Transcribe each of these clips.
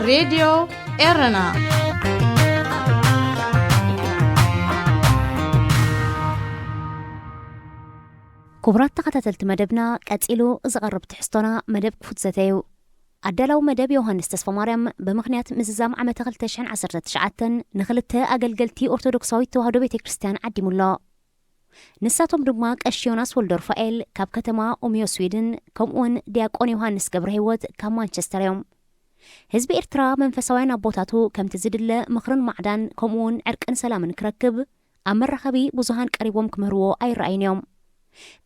راديو إرنا كبرات تقتلت مدبنا قتيلو زغرب تحستونا مدب كفتزتيو أدلو مدب يوهانس تسفى مريم بمخنيات مززام عام تغلتشحن عسرة تشعاتن نخلتها أقلقلتي أرثوذكسوي توهدو بيت كريستيان عديمو الله نساتهم دماغ أشيوناس ولدور فائل كاب كتما أميو سويدن كمون دياقون يوهانس قبر هيوت كام مانشستر يوم حزب إرترا منفسوين أبوتاتو كم تزيد الله مخرن معدن كمون عرقن سلام نكركب أمر رخبي بوزهان قريبهم كمهرو أي رأين يوم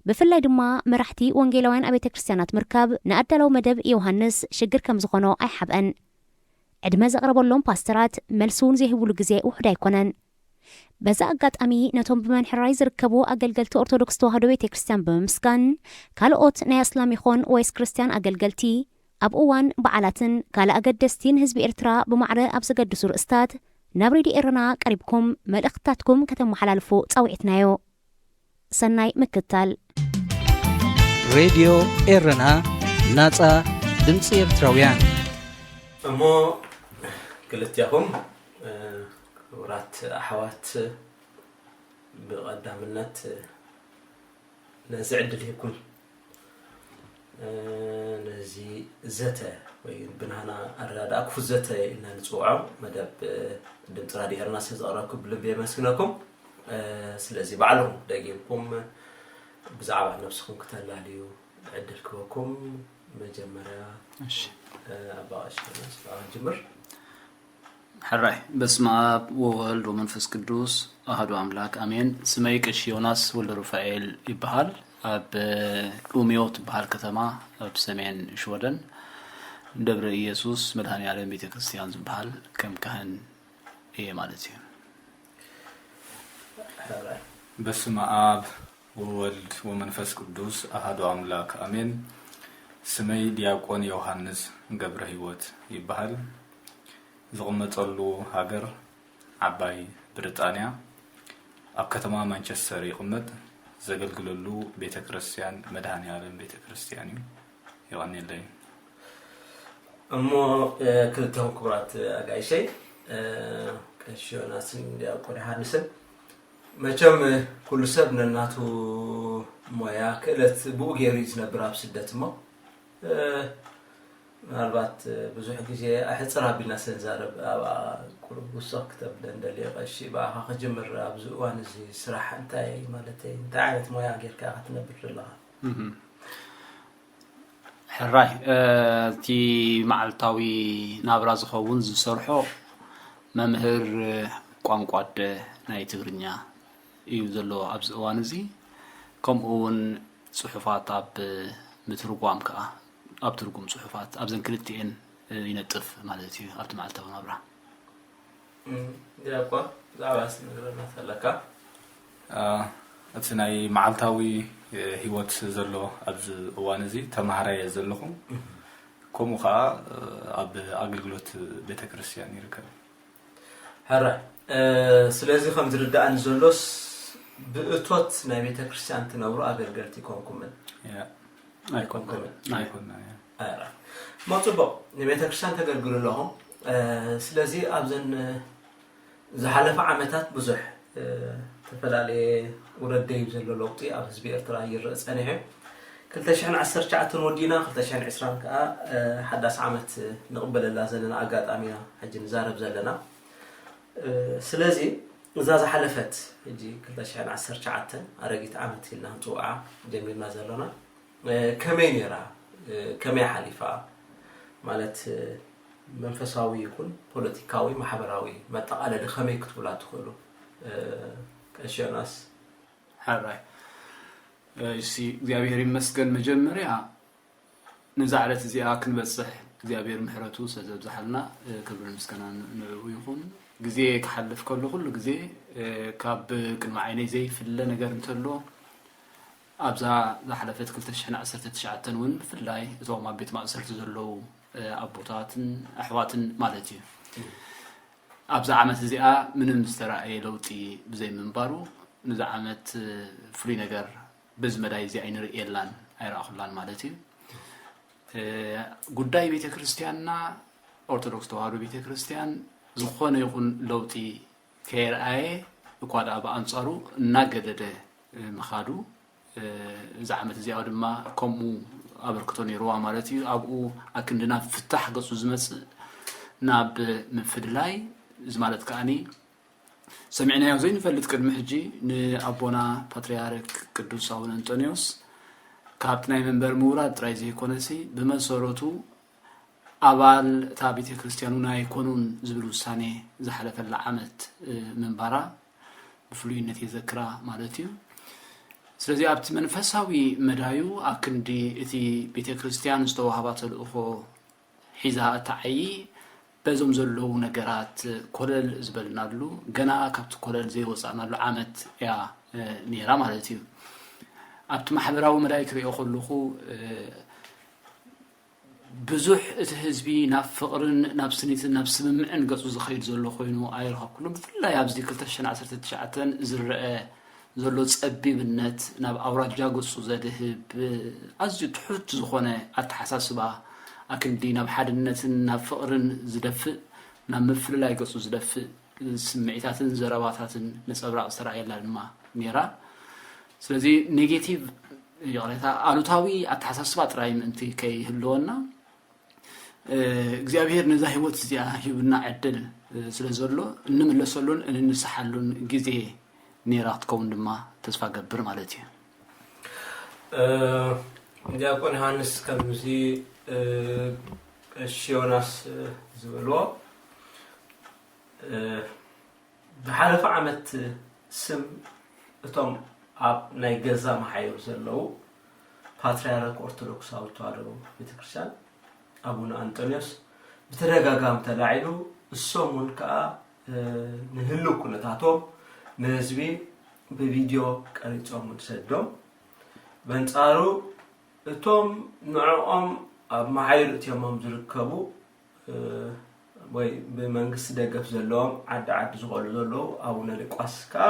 بفلاي دما مرحتي وانجيلوين أبيت كريستيانات مركب نأدلو مدب يوهانس شجر كم زغنو أي حبأن عدما زغربو اللون باسترات ملسون زيهبو لغزي وحدا يكونن بزا أقات أمي نتوم بمن حراي زركبو أقلقلت أرثوذكس توهدو بيت كريستيان بمسكن كالوت نا إسلام يخون ويس كريستيان أقلقلتي أب أوان بعلاتن كالا أقدستين حزب إرترا بمعرى أبزقدسو رئستات نابريدي إرنا قريبكم ملأختاتكم كتم حلالفو تصوعتنايو سناي مكتال راديو إرنا ناتا دمسي إرتراويان أمو قلت ياهم ورات أحوات بقدام النت نزعد اللي يكون نزي زتا ويبنهنا الراد أكفو زتا إن نتوعو مداب دمت رادي إرنا سيزاراكم بلبيا مسكناكم سلازي بعلهم داقيمكم بزعبة نفسكم كتالاليو عدلكوكم مجمرة أباش جمر حراي بسم الله وولد ومنفس قدوس أحد أملاك أمين سميك أشيوناس ولد رفائيل يبهال أب أميوت بهال كتما أب سمين شودن دبر يسوس مدهاني على بيت كريستيان بهال كم كهن إيه مالتي بسم آب وولد ومنفس قدوس أحد أملاك أمين سمي دياقون يوحنس قبر هيوت يبهال زغمت الله هاجر عباي بريطانيا أبكتما مانشستر يقمد زقلقلو بيت كريستيان مدهاني عالم بيت كريستياني يغني اللي أمو كلتهم كبرات أقاي شيء كشيو ناس دياقون يوحنسن مجمع كل سبنا ناتو مويا كلت بوغيريز نبراب سدت ما مالبات بزح كذي أحد صراحة بالناس نزارب كل بوسق كتب لندلي قشي بقى خجمر أبزوان زي صراحة أنتي مالتي أنت عارف مويا غير كأختنا بالله حراي تي معلتاوي نابراز خوون زسرحو ممهر قانقاد ناي تغرنيا يوزلو أبز أوانزي كم أون صحفات أب مترقام كأ أب ترقم صحفات أبزن كلتين ينتف مالتي أب تمعلته ونبرة. يا أبا لا بس نقولنا ثلاثة. أتناي معلتاوي هيوت زلو أبز أوانزي تمهري زلهم كم خا أب أقلقلت بيت كريستيان يركب. هرا سلازي خمس رداء نزلوس بأتوت نبيت كريستيان تنورو أقلقلتي كونكم من. ما تبغى نبيت كريستيان تقلقلوا لهم سلازي أبزن زحلف عمتات بزح تفلالي وردي يبزلوا لوقتي أبز بإرتراء الرأس أنهم كلتشحن عسر شعتن ودينا كلتشحن عسران كا حدث عمت نقبل اللازلنا أقاد أمينا حجي نزارب زلنا سلازي إذا حلفت يجي كل شيء على عسر شعتن أرجيت عمت لنا توقع جميل ما زلنا كمين يرى كمين حليفة مالت منفساوي يكون بوليتيكاوي محبراوي ما تقال لخمي كتبلا تقولوا كأشياء ناس حراي يسي زيابير مسكن مجمريا نزعلت زياكن بصح زيابير محرتو سبب زحلنا كبر مسكنا ويكون جزء كحلف كل جزء كاب كل معيني زي في اللي نقدر نتلو أبزع زحلفت كل تشحن عسرت تشعتن ون في اللاي زو ما بيت ما عسرت زلو أبوتاتن أحواتن مالتي أبزع عمت زيا من المسترعي لوتي بزي من بارو نزع عمت فري نقدر بزمداي زي عين رئيلان أي رأخلان مالتي قداي بيت كريستياننا ኦርቶዶክስ ተዋህዶ ቤተክርስቲያን ዝኾነ ይኹን ለውጢ ከይርአየ እኳ ደኣ ብኣንጻሩ እናገደደ ምኻዱ እዚ ዓመት እዚኣ ድማ ከምኡ ኣበርክቶ ነይርዋ ማለት እዩ ኣብኡ ኣክንድና ፍታሕ ገጹ ዝመጽእ ናብ ምፍድላይ እዚ ማለት ከኣኒ ሰሚዕናዮ ዘይንፈልጥ ቅድሚ ሕጂ ንኣቦና ፓትርያርክ ቅዱስ ኣቡነ አንጦኒዮስ ካብቲ ናይ መንበር ምውራድ ጥራይ ዘይኮነሲ ብመሰረቱ ኣባል እታ ቤተ ክርስቲያኑ ናይኮኑን ዝብል ውሳኔ ዝሓለፈላ ዓመት መንባራ ብፍሉይነት የዘክራ ማለት እዩ ስለዚ ኣብቲ መንፈሳዊ መዳዩ ኣክንዲ እቲ ቤተ ክርስቲያን ዝተዋህባ ተልእኾ ሒዛ እተዓይ በዞም ዘለዉ ነገራት ኮለል ዝበልናሉ ገና ካብቲ ኮለል ዘይወፃእናሉ ዓመት እያ ነይራ ማለት እዩ ኣብቲ ማሕበራዊ መዳይ ክሪኦ ከለኹ ብዙሕ እቲ ህዝቢ ናብ ፍቕርን ናብ ስኒትን ናብ ስምምዕን ገጹ ዝኸይድ ዘሎ ኮይኑ ኣይረኸብኩሉን ብፍላይ ኣብዚ 2019 ዝርአ ዘሎ ፀቢብነት ናብ ኣውራጃ ገጹ ዘድህብ ኣዝዩ ትሑት ዝኾነ ኣተሓሳስባ ኣክንዲ ናብ ሓድነትን ናብ ፍቕርን ዝደፍእ ናብ ምፍልላይ ገጹ ዝደፍእ ስምዒታትን ዘረባታትን ነጸብራቕ ዝተረኣየላ ድማ ነይራ ስለዚ ኔጌቲቭ ይቕሬታ ኣሉታዊ ኣተሓሳስባ ጥራይ ምእንቲ ከይህልወና እግዚአብሔር ነዛ ህይወት እዚኣ ሂብና ዕድል ስለ ዘሎ እንምለሰሉን እንንስሓሉን ግዜ ነይራ ክትከውን ድማ ተስፋ ገብር ማለት እዩ ዲያቆን ዮሐንስ ከምዚ ዮናስ ዝበልዎ ብሓለፈ ዓመት ስም እቶም ኣብ ናይ ገዛ ማሕበር ዘለው ፓትርያርክ ኦርቶዶክሳዊ ተዋህዶ ቤተክርስቲያን አቡነ አንጦኒዮስ በተደጋጋሚ ተላዒሉ እሶሙን ከኣ ንህሉ ኩነታቶም ንህዝቢ በቪዲዮ ቀሪጾም ሰዶም በንጻሩ እቶም ንዕኦም ኣብ ማሕበር እትዮም ዝርከቡ ወይ በመንግስት ደገፍ ዘለዎም ዓዲ ዝቆሉ ዘለው አቡነ ሊቋስ ከኣ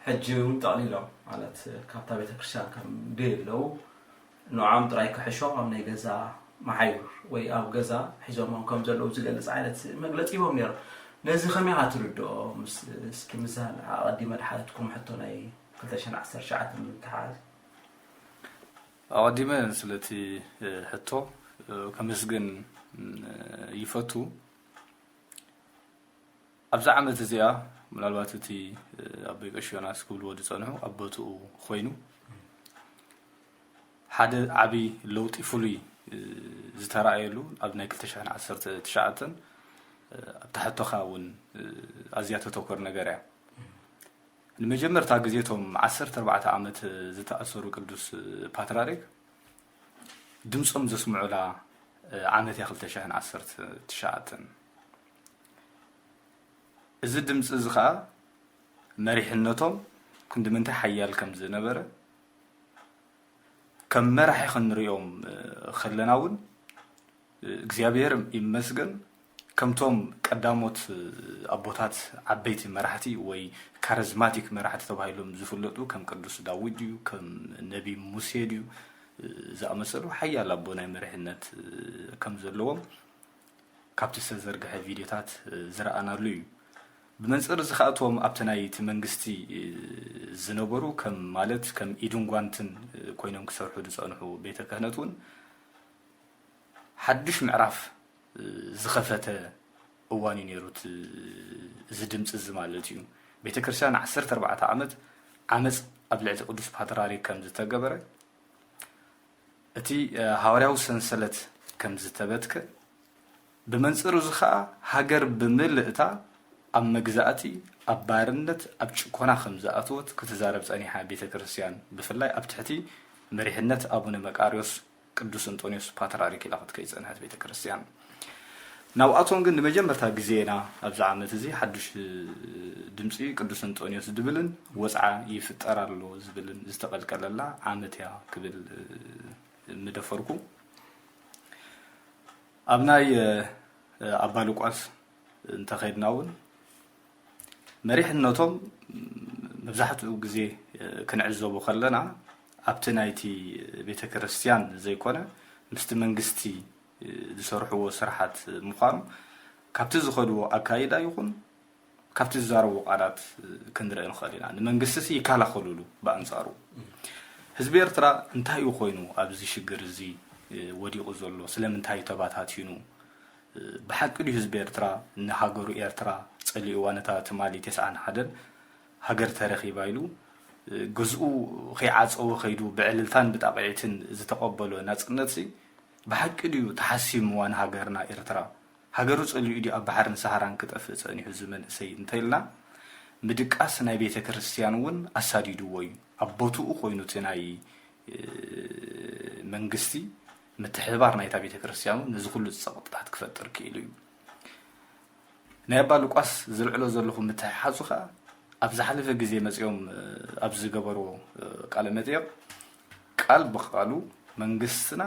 ሕጂውን ጠቕሊሎም ማለት ካብታ ቤተክርስቲያን ከም ደለው ንዓም ጥራይ ክሕሾም ኣብ ናይ ገዛ ማሕበር ወይ ኣብ ገዛ ሒዞም ከም ዘለው ዝገልጽ ዓይነት መግለጺዎም ነይሩ ነዚ ከመይ ትርድኦ እስኪ ምሳል ኣቀዲመ ድሓትኩም ሕቶ ናይ 2019 ምትሓዝ ኣቀዲመ ስለቲ ሕቶ ከመስግን ይፈቱ ኣብዛ ዓመት እዚኣ ምናልባት እቲ ኣቦይ ቀሺ ዮናስ ክብልዎ ዝጸንሑ ኣቦትኡ ኮይኑ ሓደ ዓቢ ለውጢ ፍሉይ ዝተራእየሉ ኣብ ናይ 2019 ኣብ ታሕቶኻ እውን ኣዝያ ተተኮር ነገር እያ ንመጀመርታ ግዜቶም 14 ዓመት ዝተኣሰሩ ቅዱስ ፓትርያርክ ድምፆም ዘስምዑላ ዓመት 2019 እዚ ድምፂ እዚ ከዓ መሪሕነቶም ክንድምንታይ ሓያል ከም ዝነበረ ከም መራሒ ክንሪኦም ከለና እውን እግዚአብሔር ይመስገን ከምቶም ቀዳሞት ኣቦታት ዓበይቲ መራሕቲ ወይ ካሪዝማቲክ መራሕቲ ተባሂሎም ዝፍለጡ ከም ቅዱስ ዳዊት እዩ ከም ነቢ ሙሴ እዩ ዝኣመሰሉ ሓያል ኣቦ ናይ መሪሕነት ከም ዘለዎም ካብቲ ዝተዘርግሐ ቪድዮታት ዝረኣናሉ እዩ ብመንጽር ዝኻእቶም ኣብቲ ናይቲ መንግስቲ ዝነበሩ ከም ማለት ከም ኢድን ጓንትን ኮይኖም ክሰርሑ ዝጸንሑ ቤተ ክህነት እውን ሓድሽ ምዕራፍ ዝኸፈተ እዋን ነይሩት እዚ ድምፂ እዚ ማለት እዩ ቤተ ክርስቲያን 14 ዓመት ዓመፅ ኣብ ልዕሊ ቅዱስ ፓትርያርክ ከም ዝተገበረ እቲ ሃዋርያዊ ሰንሰለት ከም ዝተበትከ ብመንጽር እዚ ከዓ ሃገር ብምልእታ ኣብ መግዛእቲ ኣብ ባርነት ኣብ ጭቆና ከም ዝኣትወት ክትዛረብ ጸኒሓ ቤተ ክርስቲያን ብፍላይ ኣብ ትሕቲ መሪሕነት ኣቡነ መቃርዮስ ቅዱስ አንጦኒዮስ ፓትርያርክ ኢላ ክትከይ ጸንሐት ቤተ ክርስቲያን ናብኣቶም ግን ንመጀመርታ ግዜና ኣብዛ ዓመት እዚ ሓድሽ ድምፂ ቅዱስ አንጦኒዮስ ድብልን ወፅዓ ይፍጠራሉ ዝብልን ዝተቀልቀለላ ዓመት እያ ክብል ምደፈርኩ ኣብ ናይ ኣባ ሉቃስ እንተኸይድና እውን መሪሕነቶም መብዛሕትኡ ግዜ ክንዕዘቡ ከለና ኣብቲ ናይቲ ቤተ ክርስቲያን ዘይኮነ ምስቲ መንግስቲ ዝሰርሕዎ ስራሓት ምዃኑ ካብቲ ዝኸድዎ ኣካይዳ ይኹን ካብቲ ዝዛረቡ ቃላት ክንርአ ንኽእል ኢና ንመንግስቲ ይከላኸልሉ ብኣንጻሩ ህዝቢ ኤርትራ እንታይ እዩ ኮይኑ ኣብዚ ሽግር እዚ ወዲቑ ዘሎ ስለምንታይ ተባታቲኑ ብሓቂ ድዩ ህዝቢ ኤርትራ ንሃገሩ ኤርትራ ፀሊኡ ዋነታ ትማሊ 91 ሃገር ተረኺባ ኢሉ ገዝኡ ከይዓፀወ ኸይዱ ብዕልልታን ብጣቂዒትን ዝተቐበሎ ናጽነት ብሓቂ ድዩ ተሓሲብ ምዋን ሃገርና ኤርትራ ሃገሩ ፀሊኡ ዲ ኣብ ባሕርን ሰሃራን ክጠፍእ ፀኒሑ ዝመንእሰይ እንተይልና ምድቃስ ናይ ቤተ ክርስቲያን እውን ኣሳዲድዎ እዩ ኣብ ቦትኡ ኮይኑ እቲ ናይ መንግስቲ ምትሕብባር ናይታ ቤተ ክርስቲያን ነዚ ኩሉ ፀቕጥታት ክፈጥር ክኢሉ እዩ ናይ ኣባ ሉቃስ ዝልዕሎ ዘለኹ ምትሕሓዙ ከዓ ኣብ ዝሓለፈ ግዜ መፅኦም ኣብ ዝገበርዎ ቃለ መጠይቕ ቃል ብቃሉ መንግስትና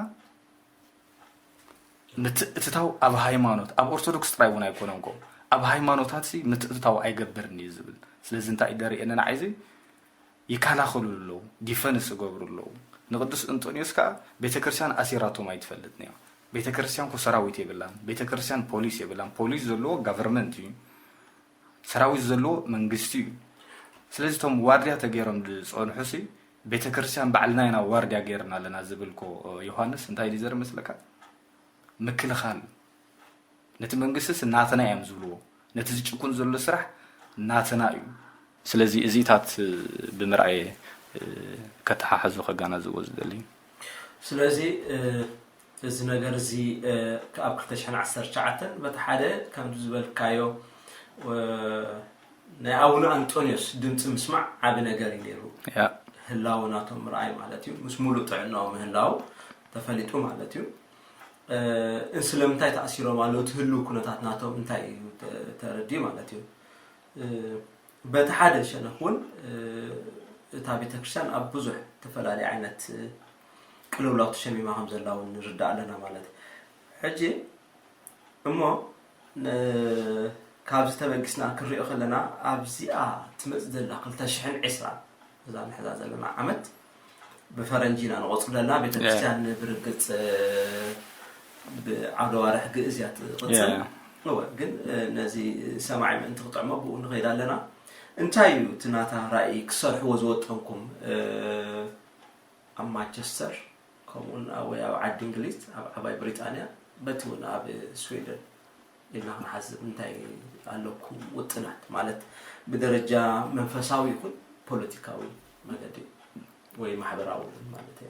ምትእትታው ኣብ ሃይማኖት ኣብ ኦርቶዶክስ ጥራይ እውን ኣይኮነን እኮ ኣብ ሃይማኖታት ምትእትታው ኣይገብርን እዩ ዝብል ስለዚ እንታይ ይደርየና ዓይዚ ይከላኸሉ ኣለዉ ዲፈንስ ይገብሩ ኣለዉ ንቅዱስ እንጦንዮስ ከዓ ቤተክርስትያን ኣሲራቶም ኣይትፈልጥን እያ ቤተክርስትያን ኮ ሰራዊት የብላን ቤተክርስትያን ፖሊስ የብላን ፖሊስ ዘለዎ ጋቨርንመንት እዩ ሰራዊት ዘለዎ መንግስቲ እዩ ስለዚ ቶም ዋርድያ ተገይሮም ዝፀንሑ ቤተክርስትያን ባዕልና ኢና ዋርድያ ገይርና ኣለና ዝብልኮ ዮሃንስ እንታይ እዩ ዘርኢ መስለካ ምክልኻል ነቲ መንግስቲ ናተና እዮም ዝብልዎ ነቲ ዝጭቁን ዘሎ ስራሕ ናተና እዩ ስለዚ እዚታት ብምርኣየ ከተሓሓዙ ከጋናዝቦ ዝደሊ ስለዚ እዚ ነገር እዚ ኣብ 2019 በቲ ሓደ ከም ዝበልካዮ ናይ ኣቡነ አንጦኒዮስ ድምፂ ምስማዕ ዓብ ነገር እዩ ነይሩ ህላው ናቶም ምርኣይ ማለት እዩ ምስ ሙሉእ ጥዕናው ምህላው ተፈሊጡ ማለት እዩ ስለምንታይ ተኣሲሮም ኣለዉ ትህሉ ኩነታት ናቶም እንታይ እዩ ተረዲ ማለት እዩ በቲ ሓደ ሸነኽ እውን እታ ቤተክርስትያን ኣብ ብዙሕ ተፈላለየ ዓይነት ቅልውላው ተሸሚማ ከም ዘላ እውን ንርዳእ ኣለና ማለት ሕጂ እሞ ካብ ዝተበጊስና ክንሪኦ ከለና ኣብዚኣ ትመፅእ ዘላ 2020 እዛ ንሕዛ ዘለና ዓመት ብፈረንጂና ንቆፅለና ቤተክርስትያን ብርግፅ بعد وارح جزيات قصة هو جن نزي سماع من تقطع مبون غير لنا انتايو تناتا رأيك صار هو زوجتكم أم مانشستر كمون أو عاد إنجليز أو بريطانيا بتون أو سويدن إنها نحسب انتاي علىكم وتنات مالت بدرجة منفساوي يكون بوليتيكاوي ما قدي وي محبراوي مالته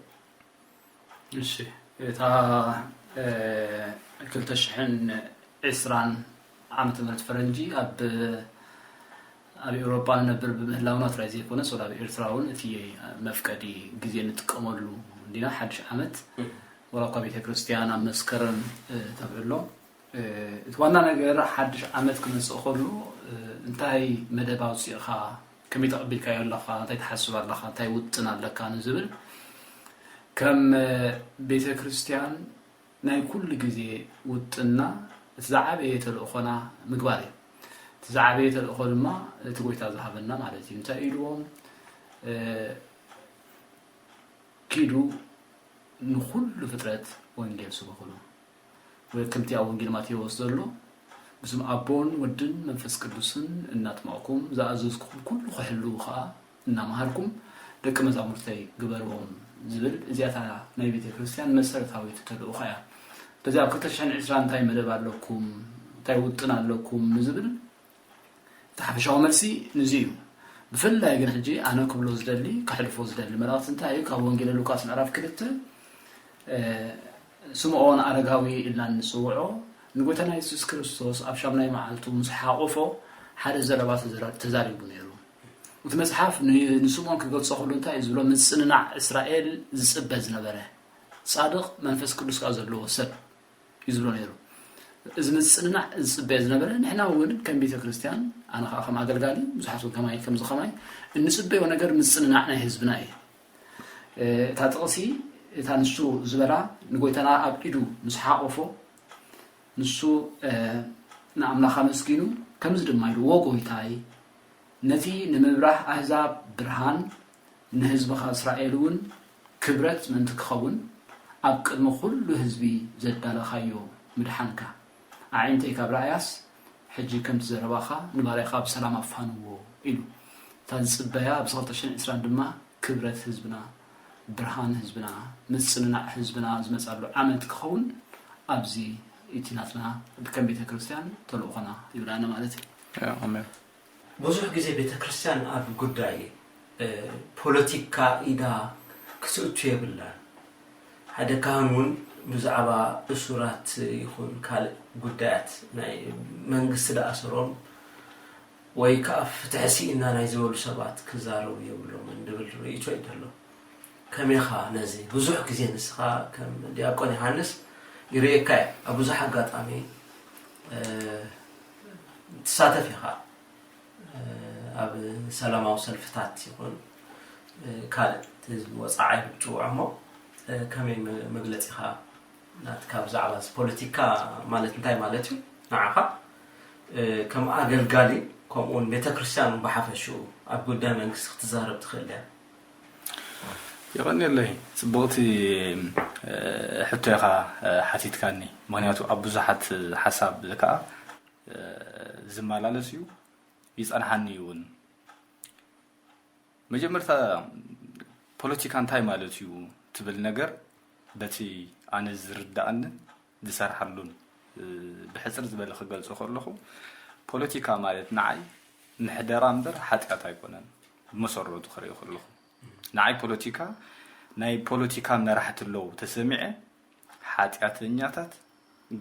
إيشي تا كل تشحن عسران عامة مرت فرنجي أب أوروبا نبر بمهلاونات رازي كونس ولا بإرتراون في مفقدي جزية نتكملوا دينا حدش عامت ولا قبيلة كريستيانا مسكرن تبعلو توانا نجار حدش عامت كنس أخلو انتهي مدى باوسي خا كم يتقبل كاي الله خا انتهي تحسب الله خا انتهي وطنا لكان زبل كم بيت كريستيان ناي كل جزء وطنا تزعبيت الأخونا مقبالي تزعبيت الأخونا ما تقول تذهبنا مالتي انت إلهم كيلو نخل فترة وإنجيل سبحانه وكم تي أول كلماتي وصلوا بسم أبون ودن منفس كدوسن النات معكم زازوزكم كل خلوخا إنما هلكم لك مزامرتي قبلهم زبل زيادة نبي كريستيان مسرت هاوي تتلوخا بس أبغى تشحن عشران تايم مدبر لكم تايوتنا لكم نزبل تحبش عمرسي نزيو بفلا يجن حجي أنا كبلوز دلي كحلفوز دلي مرات انتهي كابون جل لوكاس نعرف كده سمعون أرجعوي إلا نسوعه نقول أنا يسوع كريستوس أبشرنا معلتو مسحاقفه حد زربات تزاري بنيرو وتمسحاف نسمعون كقول صخولون تاي زبلون من سننا إسرائيل زبز نبره صادق منفس كريستوس كازلو سر يزبلون يرو إذا من سننا زبز نبره نحن أول كم بيت كريستيان أنا خاخم عقل قالي مزحفون كماي كم زخماي النسبة ونقر من سننا إحنا حزبناي تاتقصي تانسو زبرا نقول أنا أبيدو مسحاقفه نسو نعمل خمس كيلو كم زد ما يروقو يتاي نتي نمبرح أحزاب برهان نهزب إسرائيلون كبرت من تكخون ኣብ ቅድሚ ኩሉ ህዝቢ ዘዳለኻዮ ምድሓንካ ኣዒንተይ ካብ ራእያስ ሕጂ ከም ትዘረባኻ ንባርያኻ ብሰላም ኣፋንዎ ኢሉ እታ ዝፅበያ ብ2020 ድማ ክብረት ህዝብና ብርሃን ህዝብና ምፅንናዕ ህዝብና ዝመፃሉ ዓመት ክኸውን ኣብዚ ኢቲናትና ከም ቤተ ክርስቲያን ተልእኾና ይብላና ማለት እዩ። አሜን። ብዙሕ ግዜ ቤተ ክርስቲያን ኣብ ጉዳይ ፖለቲካ ኢዳ ክስእቱ የብላን ሓደ ካህን እውን ብዛዕባ እሱራት ይኹን ካልእ ጉዳያት ናይ መንግስቲ ዳኣሰሮም ወይ ከዓ ፍትሕሲእና ናይ ዝበሉ ሰባት ክዛረቡ የብሎም እንድብል ርእይቶ ይደሎ ከመይኻ ነዚ ብዙሕ ግዜ ንስኻ ከም ዲያቆን ዮሃንስ ይርኤካ ኣብ ብዙሕ ኣጋጣሚ ትሳተፍ ኢኻ ኣብ ሰላማዊ ሰልፍታት ይኹን ካልእ ህዝቢ ወፃዓይ ብጭውዖሞ ከመይ መግለፂኻ ናትካ ብዛዕባ ፖለቲካ ማለት እንታይ ማለት እዩ ንዓኻ ከም ኣገልጋሊ ከምኡውን ቤተክርስትያን ብሓፈሽኡ ኣብ ጉዳይ መንግስቲ ክትዛረብ ትኽእል እያ يغني صبغتي حتى يخا حتيت كاني مغنياتو ابو زحات حساب ذكاء زمالالسيو يصنحني يون مجمرتا بوليتيكان تاي مالتيو تبل نجر بتي انا زردان دسرحلون بحصر زبل خغلصو خلخو بوليتيكا مالت نعي نحدر امبر حتيات ايكونن مسررو خريو خلخو ناي بوليتيكا ناي بوليتيكا مرحت له تسمعه حاتياتنياتات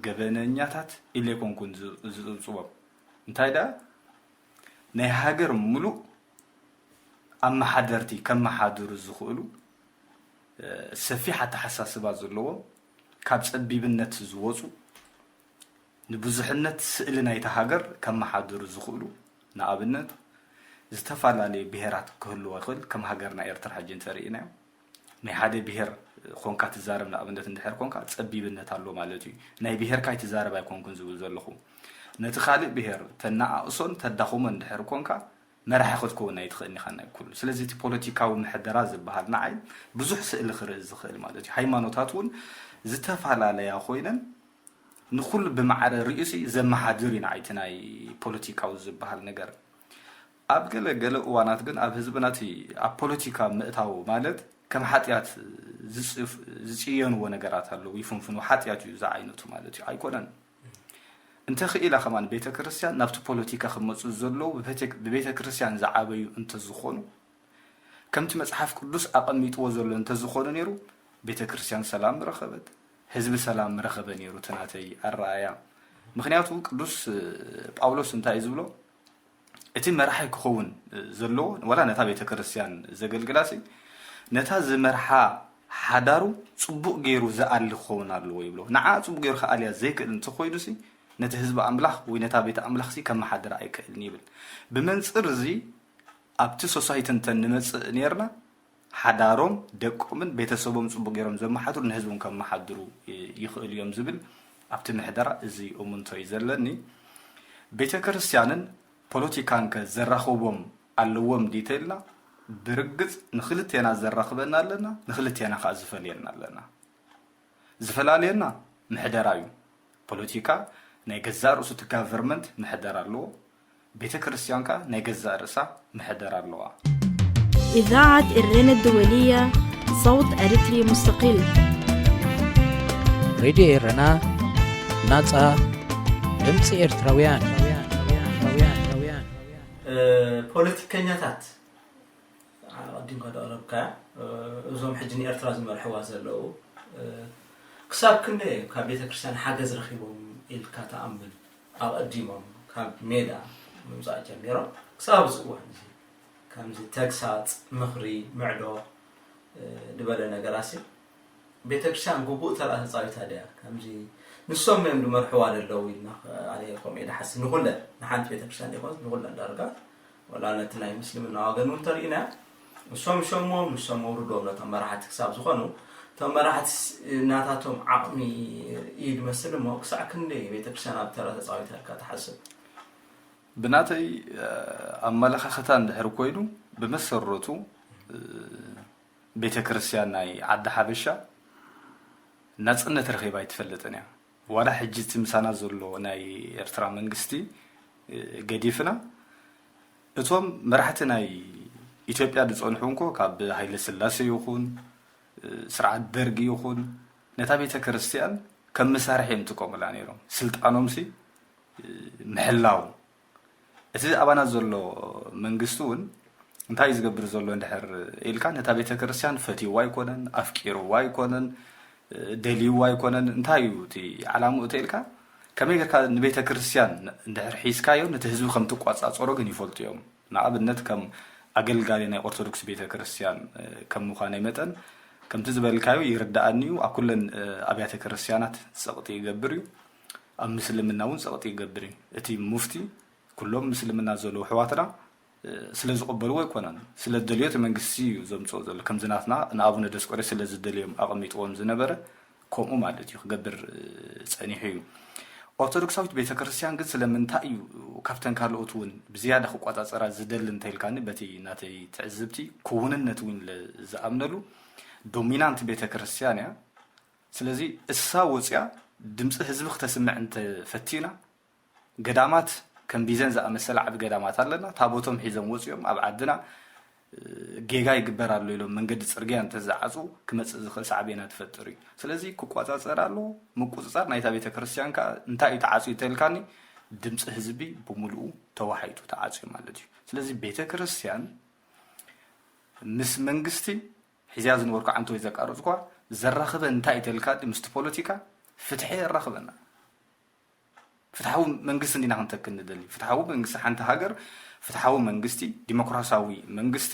غبننياتات اللي كونكون زصوب انتي دا ناي هاجر ملو اما حضرتي كما حاضر زخولو سفي حتى حساسبا زلو كاب صبيبنت زوصو نبزحنت سئل نايت هاجر كما حاضر زخولو نابنت ዝተፋላለየ ብሄራት ክህልዎ ይኽእል ከም ሃገርና ኤርትራ ሕጂ እንተሪእና ናይ ሓደ ብሄር ኮንካ ትዛረብ ንኣብነት እንድሕር ኮንካ ፀቢብነት ኣሎ ማለት እዩ ናይ ብሄርካ ትዛረብ ኣይኮንኩን ዝብል ዘለኹ ነቲ ካልእ ብሄር ተናኣእሶን ተዳኹሞ እንድሕር ኮንካ መራሒ ክትከውን ኣይትኽእልኒ ኻና ይኩሉ ስለዚ እቲ ፖለቲካዊ ምሕደራ ዝበሃል ንዓይ ብዙሕ ስእሊ ክርኢ ዝኽእል ማለት እዩ ሃይማኖታት እውን ዝተፋላለያ ኮይነን ንኩሉ ብማዕረ ርእሲ ዘመሓድር ኢና እቲ ናይ ፖለቲካዊ ዝበሃል ነገር ኣብ ገለ እዋናት ግን ኣብ ህዝብናቲ ኣብ ፖለቲካ ምእታው ማለት ከም ሓጢያት ዝጽየንዎ ነገራት ኣለዉ ይፍንፍኑ ሓጢያት እዩ ዝዓይነቱ ማለት እዩ ኣይኮነን እንተ ኽኢላ ከማን ቤተ ክርስቲያን ናብቲ ፖለቲካ ክመፁ ዘለዉ ብቤተ ክርስቲያን ዝዓበዩ እንተ ዝኾኑ ከምቲ መጽሓፍ ቅዱስ ኣቐሚጥዎ ዘሎ እንተ ዝኾኑ ነይሩ ቤተ ክርስቲያን ሰላም ረኸበት ህዝቢ ሰላም ረኸበ ነይሩ ተናተይ ኣረኣያ ምክንያቱ ቅዱስ ጳውሎስ እንታይ ዝብሎ እቲ መራሒ ክኸውን ዘሎ ወላ ነታ ቤተ ክርስቲያን ዘገልግላሲ ነታ ዝመርሓ ሓዳሩ ጽቡቕ ገይሩ ዝኣሊ ክኸውን ኣለዎ ይብሎ ንዓ ጽቡቕ ገይሩ ከኣልያ ዘይክእል እንትኾይዱሲ ነቲ ህዝቢ ኣምላኽ ወይ ነታ ቤተ ኣምላኽሲ ከመሓድር ኣይክእልን ይብል ብመንፅር እዚ ኣብቲ ሶሳይቲ እንተንመፅእ ነርና ሓዳሮም ደቆምን ቤተሰቦም ጽቡቕ ገይሮም ዘመሓድሩ ንህዝቦም ከመሓድሩ ይኽእል እዮም ዝብል ኣብቲ ምሕደራ እዚ እሙንቶ እዩ ዘለኒ ቤተ ክርስቲያንን ፖለቲካን ከዘራኽቦም ኣለዎም ዲቴልና ብርግጽ ንኽልቴና ዘራኽበና ኣለና ንኽልቴና ከዓ ዝፈልየና ኣለና ዝፈላለየና ምሕደራ እዩ ፖለቲካ ናይ ገዛእ ርእሱ እቲ ጋቨርመንት ምሕደራ ኣለዎ ቤተ ክርስቲያን ከዓ ናይ ገዛእ ርእሳ ምሕደራ ኣለዋ إذاعة إرنا الدولية صوت أريتري مستقل راديو إرنا ناصا دمص إرتراويان ፖለቲከኛታት ኣዲም ካደረብካ እዞም ሕጂ ንኤርትራ ዝመርሕዋ ዘለዉ ክሳብ ክንደይ ካብ ቤተ ክርስቲያን ሓገዝ ረኺቦም ኢልካ ተኣምብል ኣቐዲሞም ካብ ሜዳ ምምፃእ ጀሚሮም ክሳብ ዝእዋን እዚ ከምዚ ተግሳፅ ምኽሪ ምዕዶ ድበለ ነገራሲ ቤተ ክርስቲያን ጉቡእ ተራ ተፃዊታ ድያ ከምዚ ንሶም እዮም ዝመርሕዋ ዘለዉ ኢልና ኣነ ከምኡ ሓስ ንኹለ ንሓንቲ ቤተ ክርስቲያን ይኾን ንኹለ ዳርጋ ولا نتلاقي مسلم الناقن ترينا نسوم شموم نسوم وردوم نتمرحت كساب زخنو تمرحت ناتاتهم عقمي إيد مسلم ما كسع كندي بيتكسان أبترى تصاويتها كتحسب بناتي أما لخ ختان دحر كويدو بمسرتو بيت كريستيان ناي عد حبشة ናጽነት ረኺባ ይትፈልጥን ያ ዋላ ሕጂ ትምሳና ዘሎ ናይ ኤርትራ መንግስቲ ገዲፍና እቶም መራሕቲ ናይ ኢትዮጵያ ዝጸንሑንኮ ካብ ሃይለ ስላሴ ይኹን ስርዓት ደርጊ ይኹን ነታ ቤተ ክርስቲያን ከም መሳርሒ እንትቆምላ ነይሮም ስልጣኖምሲ ምሕላው እቲ ኣባና ዘሎ መንግስቱን እንታይ ዝገብር ዘሎ እንድሕር ኢልካ ነታ ቤተ ክርስቲያን ፈቲዋ ኣይኮነን ኣፍቂሩዋ ኣይኮነን ደሊዋ ኣይኮነን እንታይ እዩ እቲ ዓላምኡ ተኢልካ ከመይ ጌርካ ንቤተ ክርስቲያን እንድሕር ሒዝካዮ ነቲ ህዝቢ ከም ትቋጻጸሮ ግን ይፈልጡ እዮም ንኣብነት ከም ኣገልጋሊ ናይ ኦርቶዶክስ ቤተ ክርስቲያን ከም ምዃነይ መጠን ከምቲ ዝበልካዮ ይርዳእኒ እዩ ኣብ ኩለን ኣብያተ ክርስቲያናት ጸቕጢ ይገብር እዩ ኣብ ምስልምና እውን ጸቕጢ ይገብር እዩ እቲ ሙፍቲ ኩሎም ምስልምና ዘለዉ ሕዋትና ስለ ዝቕበልዎ ኣይኮነን ስለ ደልዮት መንግስቲ እዩ ዘምጽኦ ዘሎ ከም ዝናትና ንኣቡነ ደስቆሬስ ስለ ዝደልዮም ኣቐሚጥዎም ዝነበረ ከምኡ ማለት እዩ ክገብር ጸኒሑ እዩ ኦርቶዶክሳዊት ቤተ ክርስቲያን ግን ስለምንታይ እዩ ካብተን ካልኦት እውን ብዝያዳ ክቋጻጸራ ዝደሊ እንተኢልካኒ በቲ ናተይ ትዕዝብቲ ክውንነት እውን ዝኣምነሉ ዶሚናንት ቤተ ክርስቲያን እያ ስለዚ እሳ ወፅያ ድምፂ ህዝቢ ክተስምዕ እንተፈቲና ገዳማት ከም ቢዘን ዝኣመሰለ ዓብ ገዳማት ኣለና ታቦቶም ሒዞም ወፅዮም ኣብ ዓድና ጌጋ ይግበራሉ ኢሎም መንገዲ ጽርግያ እንተዝዓፁ ክመጽእ ዝኽእል ሳዕቤና ትፈጥር እዩ ስለዚ ክቋጻጸር ኣሎ ምቁጽጻር ናይታ ቤተ ክርስቲያን ከዓ እንታይ እዩ ተዓፅዩ ተልካኒ ድምፂ ህዝቢ ብምሉኡ ተዋሒጡ ተዓፅዩ ማለት እዩ ስለዚ ቤተ ክርስቲያን ምስ መንግስቲ ሒዝያ ዝነበርኩ ዓንቶ ወይ ዘቃረፅኳ ዘራኽበ እንታይ ተልካ ምስቲ ፖለቲካ ፍትሒ የራኽበና ፍትሓዊ መንግስቲ እንዲና ክንተክል ንደሊ ፍትሓዊ መንግስቲ ሓንቲ ሃገር ፍትሓዊ መንግስቲ ዲሞክራሲያዊ መንግስቲ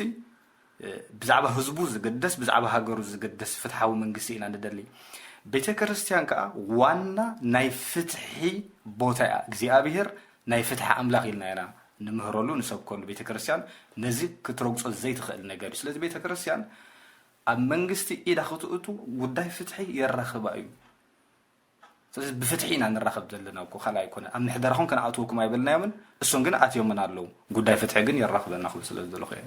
ብዛዕባ ህዝቡ ዝገደስ ብዛዕባ ሃገሩ ዝገደስ ፍትሓዊ መንግስቲ ኢና ንደሊ ቤተ ክርስቲያን ከዓ ዋና ናይ ፍትሒ ቦታ እያ እግዚኣብሔር ናይ ፍትሒ ኣምላኽ ኢልና ኢና ንምህረሉ ንሰብከሉ ቤተ ክርስቲያን ነዚ ክትረግጾ ዘይትኽእል ነገር እዩ ስለዚ ቤተ ክርስቲያን ኣብ መንግስቲ ኢዳ ክትእቱ ጉዳይ ፍትሒ የራኽባ እዩ ስለዚ ብፍትሒ ኢና ንራኸብ ዘለና እኮ ካልኣይ ኣይኮነን ኣብ ምሕደራኹም ከነኣትውኩም ኣይበልናዮምን እሶም ግን ኣትዮምን ኣለዉ ጉዳይ ፍትሒ ግን የራኽበና ክብል ስለ ዘለኹ እየ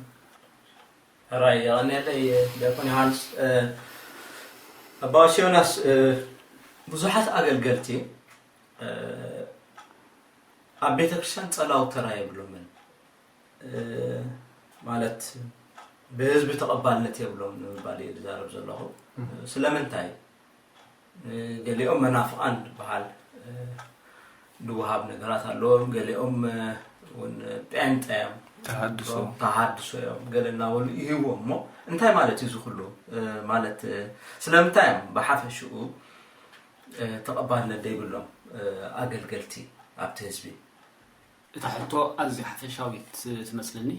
ራይ ያኔለይ ዲያቆን ዮሃንስ ኣባውሽ ዮናስ ብዙሓት ኣገልገልቲ ኣብ ቤተ ክርስቲያን ጸላው ተራ የብሎምን ማለት በህዝብ ተቀባልነት የብሎም ንባል ይዛረብ ዘለኹ ስለምንታይ ገሊኦም መናፍቃን በሃል ድውሃብ ነገራት ኣለዎም ገሊኦም ውን ጴንጤም ተሃድሶ እዮም ገለና ወሉ ይህዎም ሞ እንታይ ማለት እዩ ዝኽሉ ማለት ስለምንታይ ብሓፈሽኡ ተቀባልነት ዘይብሎም ኣገልገልቲ ኣብቲ ህዝቢ እታ ሕቶ ኣዝያ ሓፈሻዊት ትመስለኒ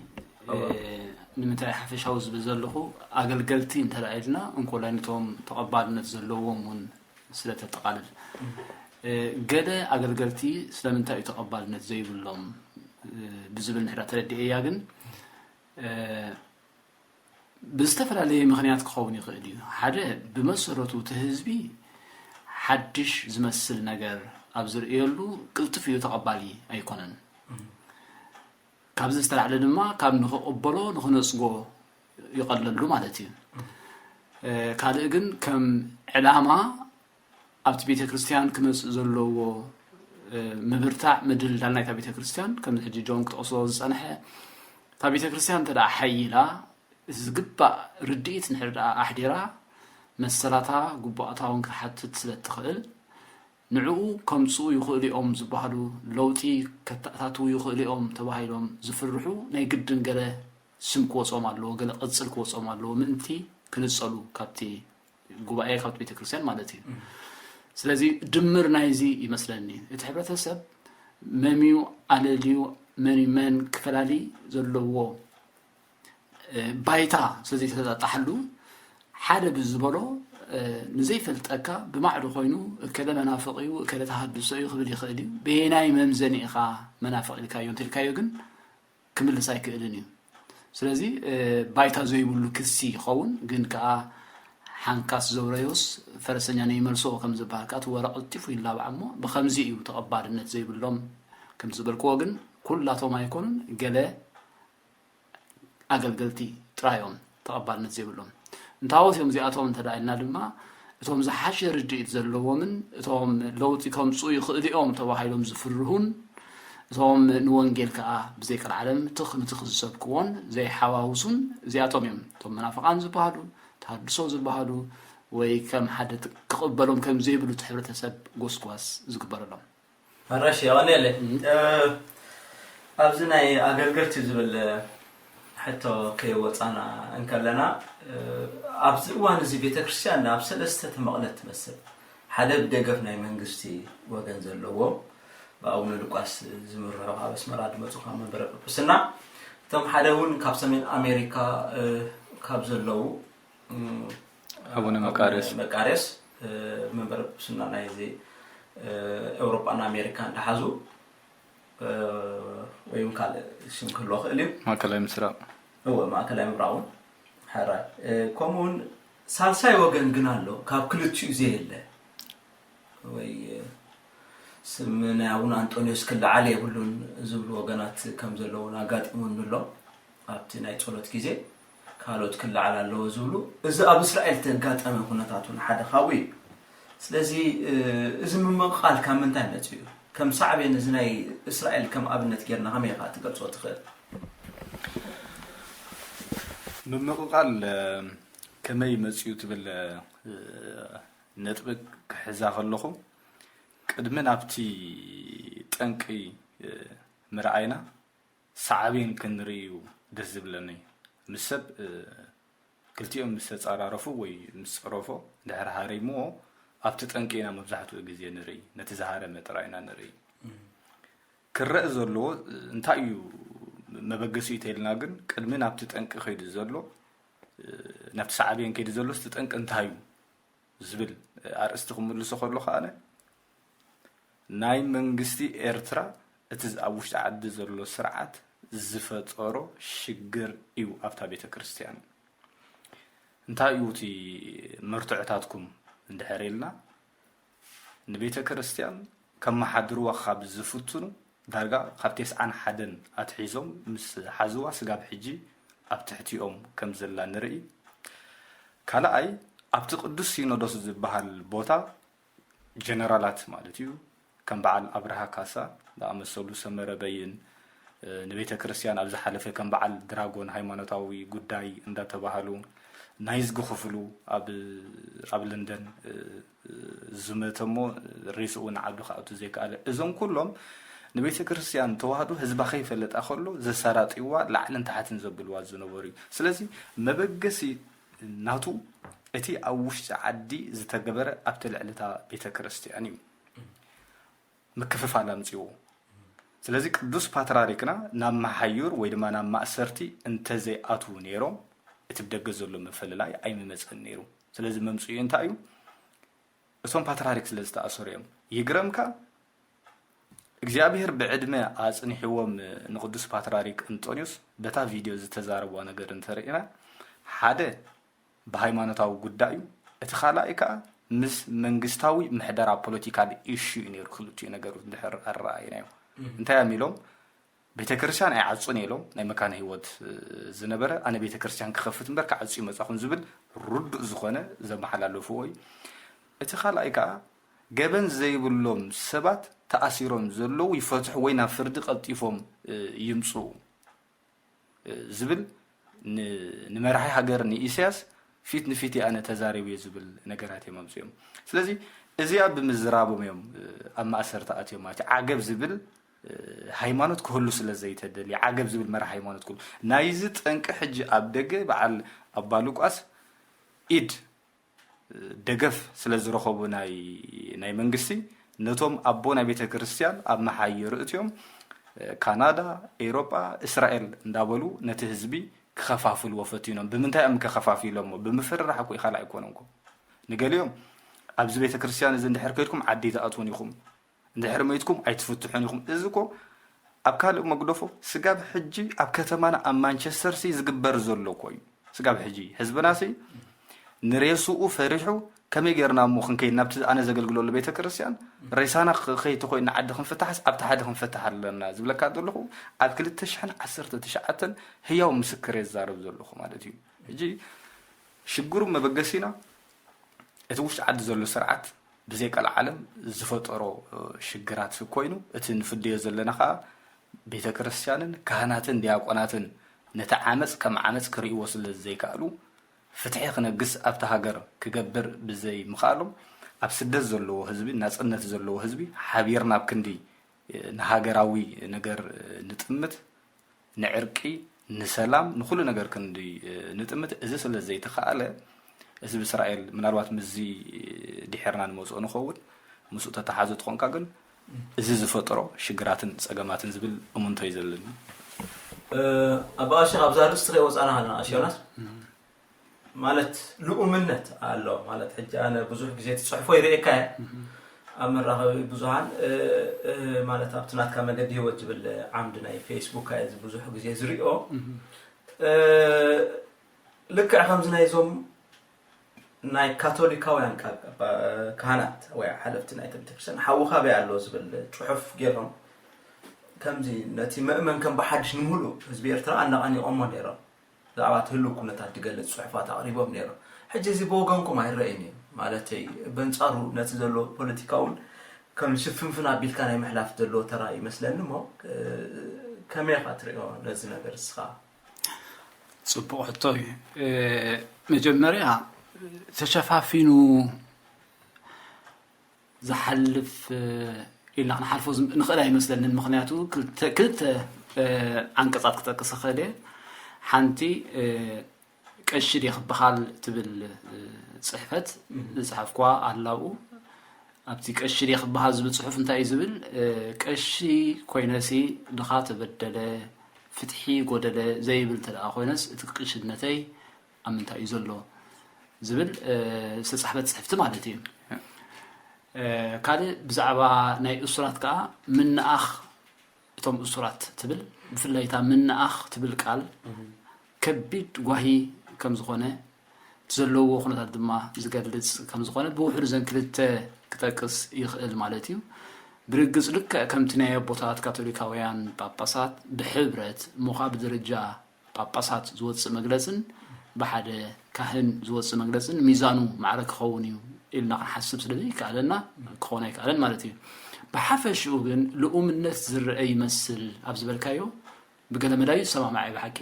ንምንታይ ሓፈሻዊ ዝብል ዘለኹ ኣገልገልቲ እንተራእየልና እንኮላይነቶም ተቀባልነት ዘለዎም ውን ስለተጠቃልል ገለ ኣገልገልቲ ስለምንታይ እዩ ተቀባልነት ዘይብሎም ብዝብል ንሕዳ ተረዲእያ ግን ብዝተፈላለየ ምክንያት ክኸውን ይኽእል እዩ ሓደ ብመሰረቱ እቲ ህዝቢ ሓድሽ ዝመስል ነገር ኣብ ዝርእየሉ ቅልጥፍ እዩ ተቀባሊ ኣይኮነን ካብዚ ዝተላዕለ ድማ ካብ ንኽቕበሎ ንኽነፅጎ ይቐለሉ ማለት እዩ ካልእ ግን ከም ዕላማ ኣብቲ ቤተ ክርስቲያን ክመፅእ ዘለዎ ምብርታዕ ምድልዳል ናይታ ቤተ ክርስቲያን ከም ሕጂ ጆን ክትቆሶ ዝፀንሐ እታ ቤተ ክርስቲያን ተደኣ ሓይላ ዝግባእ ርድኢት ንሕዳ ኣሕዲራ መሰላታ ጉባእታ እውን ክሓትት ስለትኽእል ንዕኡ ከምፁ ይኽእል እዮም ዝበሃሉ ለውጢ ከተኣታትው ይኽእል እዮም ተባሂሎም ዝፍርሑ ናይ ግድን ገለ ስም ክወፅኦም ኣለዎ ገለ ቅፅል ክወፅኦም ኣለዎ ምእንቲ ክንፀሉ ካብቲ ጉባኤ ካብቲ ቤተ ክርስቲያን ማለት እዩ ስለዚ ድምር ናይዚ ይመስለኒ እቲ ሕብረተሰብ መሚዩ ኣለልዩ መን ክፈላሊ ዘለዎ ባይታ ስለዚ ተጣጣሕሉ ሓደ ብዝበሎ ንዘይፈልጠካ ብማዕዱ ኮይኑ ከለ መናፍቅ እዩ ከለ ተሃድሶ እዩ ክብል ይኽእል እዩ በናይ መምዘኒ ኢኻ መናፍቅ ኢልካዮ እንትልካዮ ግን ክምልስ ኣይክእልን እዩ ስለዚ ባይታ ዘይብሉ ክሲ ይኸውን ግን ከዓ ሓንካስ ዘውረዮስ ፈረሰኛ ነይመልሶ ከም ዝበሃል ከዓ ወረቕ ጥፉ ይላብዓ እሞ ብከምዚ እዩ ተቐባልነት ዘይብሎም ከም ዝበልክዎ ግን ኩላቶም ኣይኮኑን ገለ ኣገልገልቲ ጥራዮም ተቐባልነት ዘይብሎም እንታወት እዮም እዚኣቶም እንተዳኢልና ድማ እቶም ዝሓሸ ርድኢት ዘለዎምን እቶም ለውጢ ከምፁ ይኽእል እዮም ተባሂሎም ዝፍርሁን እቶም ንወንጌል ከዓ ብዘይ ቅልዓለም ትኽ ዝሰብክዎን ዘይሓዋውሱን እዚኣቶም እዮም እቶም መናፍቃን ዝበሃሉ ተሃድሶ ዝበሃሉ ወይ ከም ሓደ ክቕበሎም ከም ዘይብሉ ሕብረተሰብ ጎስጓስ ዝግበረሎም መራሽ ያወነለ ኣብዚ ናይ ኣገልገልቲ ዝብል ሕቶ ከይወፃና እንከለና ኣብዚ እዋን እዚ ቤተክርስትያን ኣብ ሰለስተ ተመቕለት ትመስል ሓደ ብደገፍ ናይ መንግስቲ ወገን ዘለዎ በአቡነ ሉቃስ ዝምርሑ ኣብ ኣስመራ ድመፁ መንበረ ጵጵስና እቶም ሓደ እውን ካብ ሰሜን ኣሜሪካ ካብ ዘለው ኣቡነ መቃርስ መንበረ ጵጵስና ናይ እዚ ኤውሮጳና ኣሜሪካ እንዳሓዙ ወይም ካልእ ሽም ክህልዎ ክእል እዩ ማእከላይ ምስራቅ ማእከላይ ምብራቅ እውን حرا كمون سالساي وجن جنالو كاب كلتشي زيله وي سمنا ون أنطونيوس كل عليه كلون زبلو وجنات كم زلون عقاد من الله أبتي ناي تصلت كيزي كالوت كل على الله زبلو إذا أبو إسرائيل تنقات أمام كنا تعطون حدا خاوي سلزي إذا من مقال كم من تنتيو كم صعب ينزناي إسرائيل كم أبنت جرنا هم يقات قد صوت خير من مقال كما يمسيو تبل نطبق حزاف اللخو قدمن ابتي طنقي مرعينا صعبين كنريو دزبلني مسب كلتيوم مستصاررفو وي مسقرفو دحر هاريمو ابتي طنقينا مبزحتو غزي نري نتزهاره مطراينا نري كرأ زلو انتايو مبغسي تيلنا ግን ቅድምን ኣብቲ ጠንቅ ኸይድ ዘሎ ናብቲ ሰዓብየን ከይድ ዘሎ ስትጠንቅ እንታዩ ዝብል ኣርእስቲ ክምልሶ ከሎ ኸኣነ ናይ መንግስቲ ኤርትራ እቲ ኣብ ውሽጢ ዓዲ ዘሎ ስርዓት ዝፈጠሮ ሽግር እዩ ኣብታ ቤተ ክርስቲያን እንታይ እዩ እቲ መርቱዕታትኩም እንድሕሪልና ንቤተ ክርስቲያን ከመሓድርዋ ካብ ዝፍትኑ دارجا خبتيس عن حدن أتحيزهم مس حزوا سجاب حجي أبتحتيهم كم زلا نري كلا أي أبتقدس سينودوس زبهال بوتا جنرالات مالتيو كم بعل أبرها كاسا دا أمسولو سمرة بين نبيت كريستيان أبز حلفه كم بعل دراغون هايمانوتاوي قداي اندا تبهالو نايز غخفلو أب لندن زمتمو رئيسون عبدو خاطو زي قال إذن كلهم نبيت كريستيان توهادو حزب خيف فلت اخلو زساراتيوا لعلن تحتن زبلوا زنوري سلازي مبغسي ناتو اتي اوش عدي زتغبر ابتل علتا بيت كريستيان مكفف على مصيو سلازي قدوس باتراريكنا نام محيور ويدما نام ماسرتي انت زي اتو نيرو اتبدغزلو مفللاي اي ممصن نيرو سلازي ممصيو انتايو اسون باتراريك سلازتا اسوريم يغرمكا እግዚአብሔር በዕድመ አጽንሕዎም ንቅዱስ ፓትርያርክ አንጦኒዮስ በታ ቪዲዮ ዝተዛረበ ነገር እንተሪእና ሓደ በሃይማኖታዊ ጉዳዩ እቲ ኻላኢካ ምስ መንግስታዊ ምሕደራ ፖለቲካል ኢሹ ነይሩ ክልቲኡ ነገር እንድሕር አራኣይናዮ እንታይ ያሚሎም ቤተክርስቲያን አይዓጹን ኢሎም ናይ መካነ ህይወት ዝነበረ ኣነ ቤተክርስቲያን ክኸፍት እምበር ከዓጹ መጻኹን ዝብል ሩዱእ ዝኾነ ዘመሓላለፉ ወይ እቲ ኻላኢካ ገበን ዘይብሎም ሰባት ተኣሲሮም ዘለው ይፈትሑ ወይ ናብ ፍርዲ ቀልጢፎም ይምፁ ዝብል ንመራሒ ሃገር ንኢሳያስ ፊት ንፊት ኣነ ተዛሪብ ዝብል ነገራት የመምፅኦም ስለዚ እዚያ ብምዝራቦም እዮም ኣብ ማእሰር ተኣትዮም ማለት ዓገብ ዝብል ሃይማኖት ክህሉ ስለዘይተደሊ ዓገብ ዝብል መራሒ ሃይማኖት ክህሉ ናይዚ ጠንቂ ሕጂ ኣብ ደገ በዓል ኣባ ሉቃስ ኢድ ደገፍ ስለዝረኸቡ ናይ መንግስቲ ነቶም ኣቦና ቤተ ክርስቲያን ኣብ መሓይር እትዮም ካናዳ ኤውሮጳ እስራኤል እንዳበሉ ነቲ ህዝቢ ክኸፋፍሉ ወፈቲኖም ብምንታይ am ክኸፋፍሎም ብምፍርራሕ እኮ ይኻላ አይኮነንኮ ንገሊዮም ኣብዚ ቤተ ክርስቲያን እዚ እንድሕር ከይድኩም ዓዲ ተኣትውን ኢኹም እንድሕር መይትኩም ኣይትፍትሑን ኢኹም እዚኮ ኣብ ካልእ መግደፎ ስጋብ ሕጂ ኣብ ከተማና ኣብ ማንቸስተር ሲ ዝግበር ዘሎ ኮዩ ስጋብ ሕጂ ህዝብና ሲ ንሬሱኡ ፈሪሑ كمي غيرنا مو خنكي نبت انا زغلغلو لبيت كريستيان ريسانا خيت خوينا عد خنفتحس اب تحد خنفتح لنا زبلكا دلخو اب كلت تشحن 10 تشعتن هياو مسكر يزارب زلخو مالتي يجي شغورو مبغسينا እትውሽ ዓዲ ዘሎ ስርዓት ብዘይቃል ዓለም ዝፈጠሮ ሽግራት ኮይኑ እቲ ንፍድዮ ዘለና ከዓ ቤተክርስትያንን ካህናትን ዲያቆናትን ነቲ ዓመፅ ከም ዓመፅ ክርእይዎ ስለ ዘይከኣሉ ፍትሒ ክነግስ ኣብታ ሃገር ክገብር ብዘይ ምኻሎም ኣብ ስደት ዘለዎ ህዝቢ ናጽነት ዘለዎ ህዝቢ ሓቢርና ኣብ ክንዲ ንሃገራዊ ነገር ንጥምት ንዕርቂ ንሰላም ንኩሉ ነገር ክንዲ ንጥምት እዚ ስለ ዘይተኻኣለ ህዝቢ እስራኤል ምናልባት ምዚ ድሕርና ንመጽኦ ንኸውን ምስኡ ተተሓዙ ትኾንካ ግን እዚ ዝፈጠሮ ሽግራትን ጸገማትን ዝብል እሙንቶ እዩ ዘለኒ ኣባሽ ኣብ ዛርስ ትሪኦ ወጻና ሃልና ኣሽዮናስ ማለት ልኡምነት ኣሎ ማለት ሕጂ ኣነ ብዙሕ ግዜ ተጽሕፎ ይርኤካ ኣብ መራኸቢ ብዙሃን ማለት ኣብ ትናትካ መገዲ ህይወት ዝብል ዓምድ ናይ ፌስቡክ እዚ ብዙሕ ግዜ ዝሪኦ ልክዕ ከምዚ ናይዞም ናይ ካቶሊካውያን ካህናት ወይ ሓለፍቲ ናይ ቤተክርስትያን ሓውኻበ ኣሎ ዝብል ጽሑፍ ገይሮም ከምዚ ነቲ ምእመን ከም በሓድሽ ንሙሉ ህዝቢ ኤርትራ ኣነቓኒቖሞ ነይሮም ዛዕባ ህሉ ኩነታት ዝገልጽ ጽሑፋት ኣቕሪቦም ነይሮም ሕጂ እዚ ብወገንኩም ኣይረአይኒ ማለት በንጻሩ ነቲ ዘሎ ፖለቲካውን ከም ሽፍንፍና ቢልካ ናይ ምሕላፍ ዘሎ ተራ ይመስለኒ እሞ ከመይ ኢኻ ትሪኦ ነዚ ነገር እስኻ ጽቡቕ ሕቶ እዩ መጀመርያ ተሸፋፊኑ ዝሓልፍ ኢልና ክንሓልፎ ንኽእል ኣይመስለንን ምክንያቱ ክልተ ዓንቀጻት ክጠቅስ ኽእል ሓንቲ ቀሺ ይኽበኻል ትብል ጽሕፈት ዝጽሓፍኳ ኣላብኡ ኣብቲ ቀሺ ይኽበኻል ዝብል ጽሑፍ እንታይ እዩ ዝብል ቀሺ ኮይነሲ ድኻ ተበደለ ፍትሒ ጎደለ ዘይብል ተደኣ ኮይነስ እቲ ቅሽነተይ ኣብ ምንታይ እዩ ዘሎ ዝብል ዝተጻሕፈት ጽሕፍቲ ማለት እዩ ካልእ ብዛዕባ ናይ እሱራት ከዓ ምንኣኽ እቶም እሱራት ትብል ብፍላይ እታ ምንኣኽ ትብል ቃል ከቢድ ጓሂ ከም ዝኾነ ዘለዎ ኩነታት ድማ ዝገልጽ ከም ዝኾነ ብውሕዱ ዘን ክልተ ክጠቅስ ይኽእል ማለት እዩ ብርግጽ ልክዕ ከምቲ ናይ ኣቦታት ካቶሊካውያን ጳጳሳት ብሕብረት ሞኻ ብደረጃ ጳጳሳት ዝወፅእ መግለጽን ብሓደ ካህን ዝወፅእ መግለጽን ሚዛኑ ማዕረ ክኸውን እዩ ኢልና ክንሓስብ ስለዘይከኣለና ክኾነ ኣይከኣለን ማለት እዩ ብሓፈሽኡ ግን ልኡምነት ዝርአ ይመስል ኣብ ዝበልካዮ ብገለ መዳዩ ሰማማዕ ብሓቂ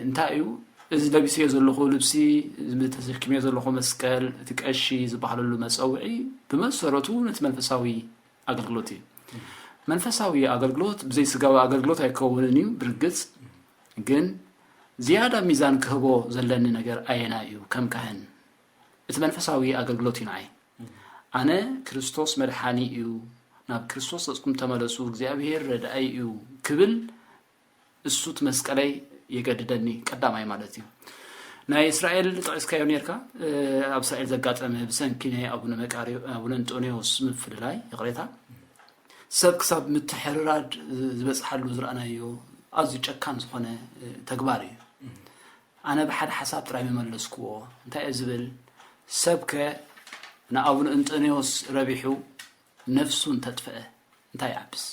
እንታይ እዩ እዚ ለቢስዮ ዘለኹ ልብሲ ተሰኪምዮ ዘለኹ መስቀል እቲ ቀሺ ዝበሃለሉ መፀውዒ ብመሰረቱ ነቲ መንፈሳዊ ኣገልግሎት እዩ መንፈሳዊ ኣገልግሎት ብዘይ ስጋዊ ኣገልግሎት ኣይከውንን እዩ ብርግጽ ግን ዝያዳ ሚዛን ክህቦ ዘለኒ ነገር ኣየና እዩ ከም ካህን እቲ መንፈሳዊ ኣገልግሎት እዩ ንዓይ ኣነ ክርስቶስ መድሓኒ እዩ ናብ ክርስቶስ ተጽኩም ተመለሱ እግዚአብሔር ረዳይ እዩ ክብል እሱት መስቀለይ የገድደኒ ቀዳማይ ማለት እዩ ናይ እስራኤል ጥቅስካዮ ነርካ ኣብ እስራኤል ዘጋጠመ ብሰንኪ ናይ ኣቡነ መቃርዮ ኣቡነ አንጦኒዮስ ምፍልላይ ይቕሬታ ሰብ ክሳብ ምትሕርራድ ዝበጽሓሉ ዝረኣናዮ ኣዝዩ ጨካን ዝኾነ ተግባር እዩ ኣነ ብሓደ ሓሳብ ጥራይ መመለስክዎ እንታይ ዝብል ሰብከ ንኣቡነ አንጦኒዮስ ረቢሑ ነፍሱን ተጥፈአ እንታይ ዓብስ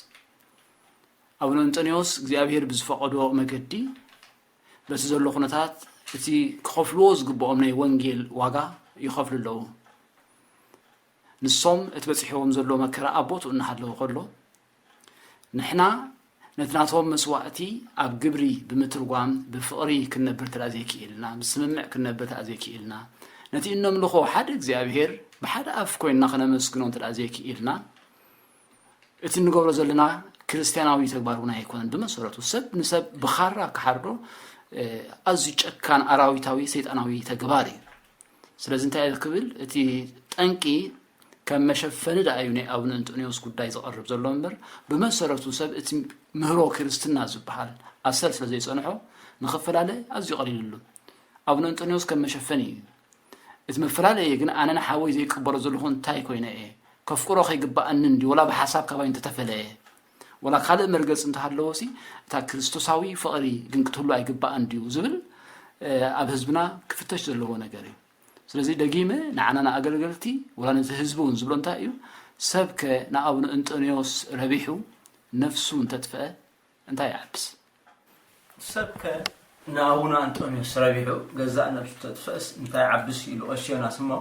ኣቡነ አንጦኒዮስ እግዚአብሔር ብዝፈቀዶ መገዲ በቲ ዘሎ ኩነታት እቲ ክኸፍልዎ ዝግብኦም ናይ ወንጌል ዋጋ ይኸፍሉ ኣለዉ ንሶም እቲ በፂሕዎም ዘሎ መከራ ኣቦቱ እናሃለዉ ከሎ ንሕና ነቲ ናቶም መስዋዕቲ ኣብ ግብሪ ብምትርጓም ብፍቕሪ ክንነብር ተላዘይክኢልና ብስምምዕ ክንነብር ተላዘይክኢልና ነቲ እነምልኾ ሓደ እግዚአብሔር ብሓደ ኣፍ ኮይንና ክነመስግኖ ተላዘይክኢልና እቲ ንገብሮ ዘለና ክርስቲያናዊ ተግባር እውን ኣይኮነን ብመሰረቱ ሰብ ንሰብ ብኻራ ክሓርዶ ኣዝዩ ጨካን ኣራዊታዊ ሰይጣናዊ ተግባር እዩ ስለዚ እንታይ ክብል እቲ ጠንቂ ከም መሸፈኒ ዳኣዩ ናይ ኣቡነ አንጦኒዮስ ጉዳይ ዝቐርብ ዘሎ እምበር ብመሰረቱ ሰብ እቲ ምህሮ ክርስትና ዝበሃል ኣሰር ስለ ዘይጸንሖ ንኽፈላለ ኣዝዩ ቀሊሉሉ ኣቡነ አንጦኒዮስ ከም መሸፈኒ እዩ እቲ መፈላለየ ግን ኣነ ንሓወይ ዘይቅበሎ ዘለኹ እንታይ ኮይነ እየ ከፍቅሮ ከይግባአኒ እንዲ ወላ ብሓሳብ ከባቢ እንተተፈለየ ወላ ካልእ መርገጽ እንተሃለወሲ እታ ክርስቶሳዊ ፍቕሪ ግን ክትህሉ ኣይግባአን ድዩ ዝብል ኣብ ህዝብና ክፍተሽ ዘለዎ ነገር እዩ ስለዚ ደጊመ ንዓናና ኣገልገልቲ ወላ ነቲ ህዝቢ እውን ዝብሎ እንታይ እዩ ሰብከ ንኣቡነ አንጦኒዮስ ረቢሑ ነፍሱ እንተጥፍአ እንታይ ይዓብስ ሰብከ ንኣቡነ አንጦኒዮስ ረቢሑ ገዛእ ነፍሱ ተጥፍአስ እንታይ ይዓብስ ኢሉ ቀሺዮናስ እሞ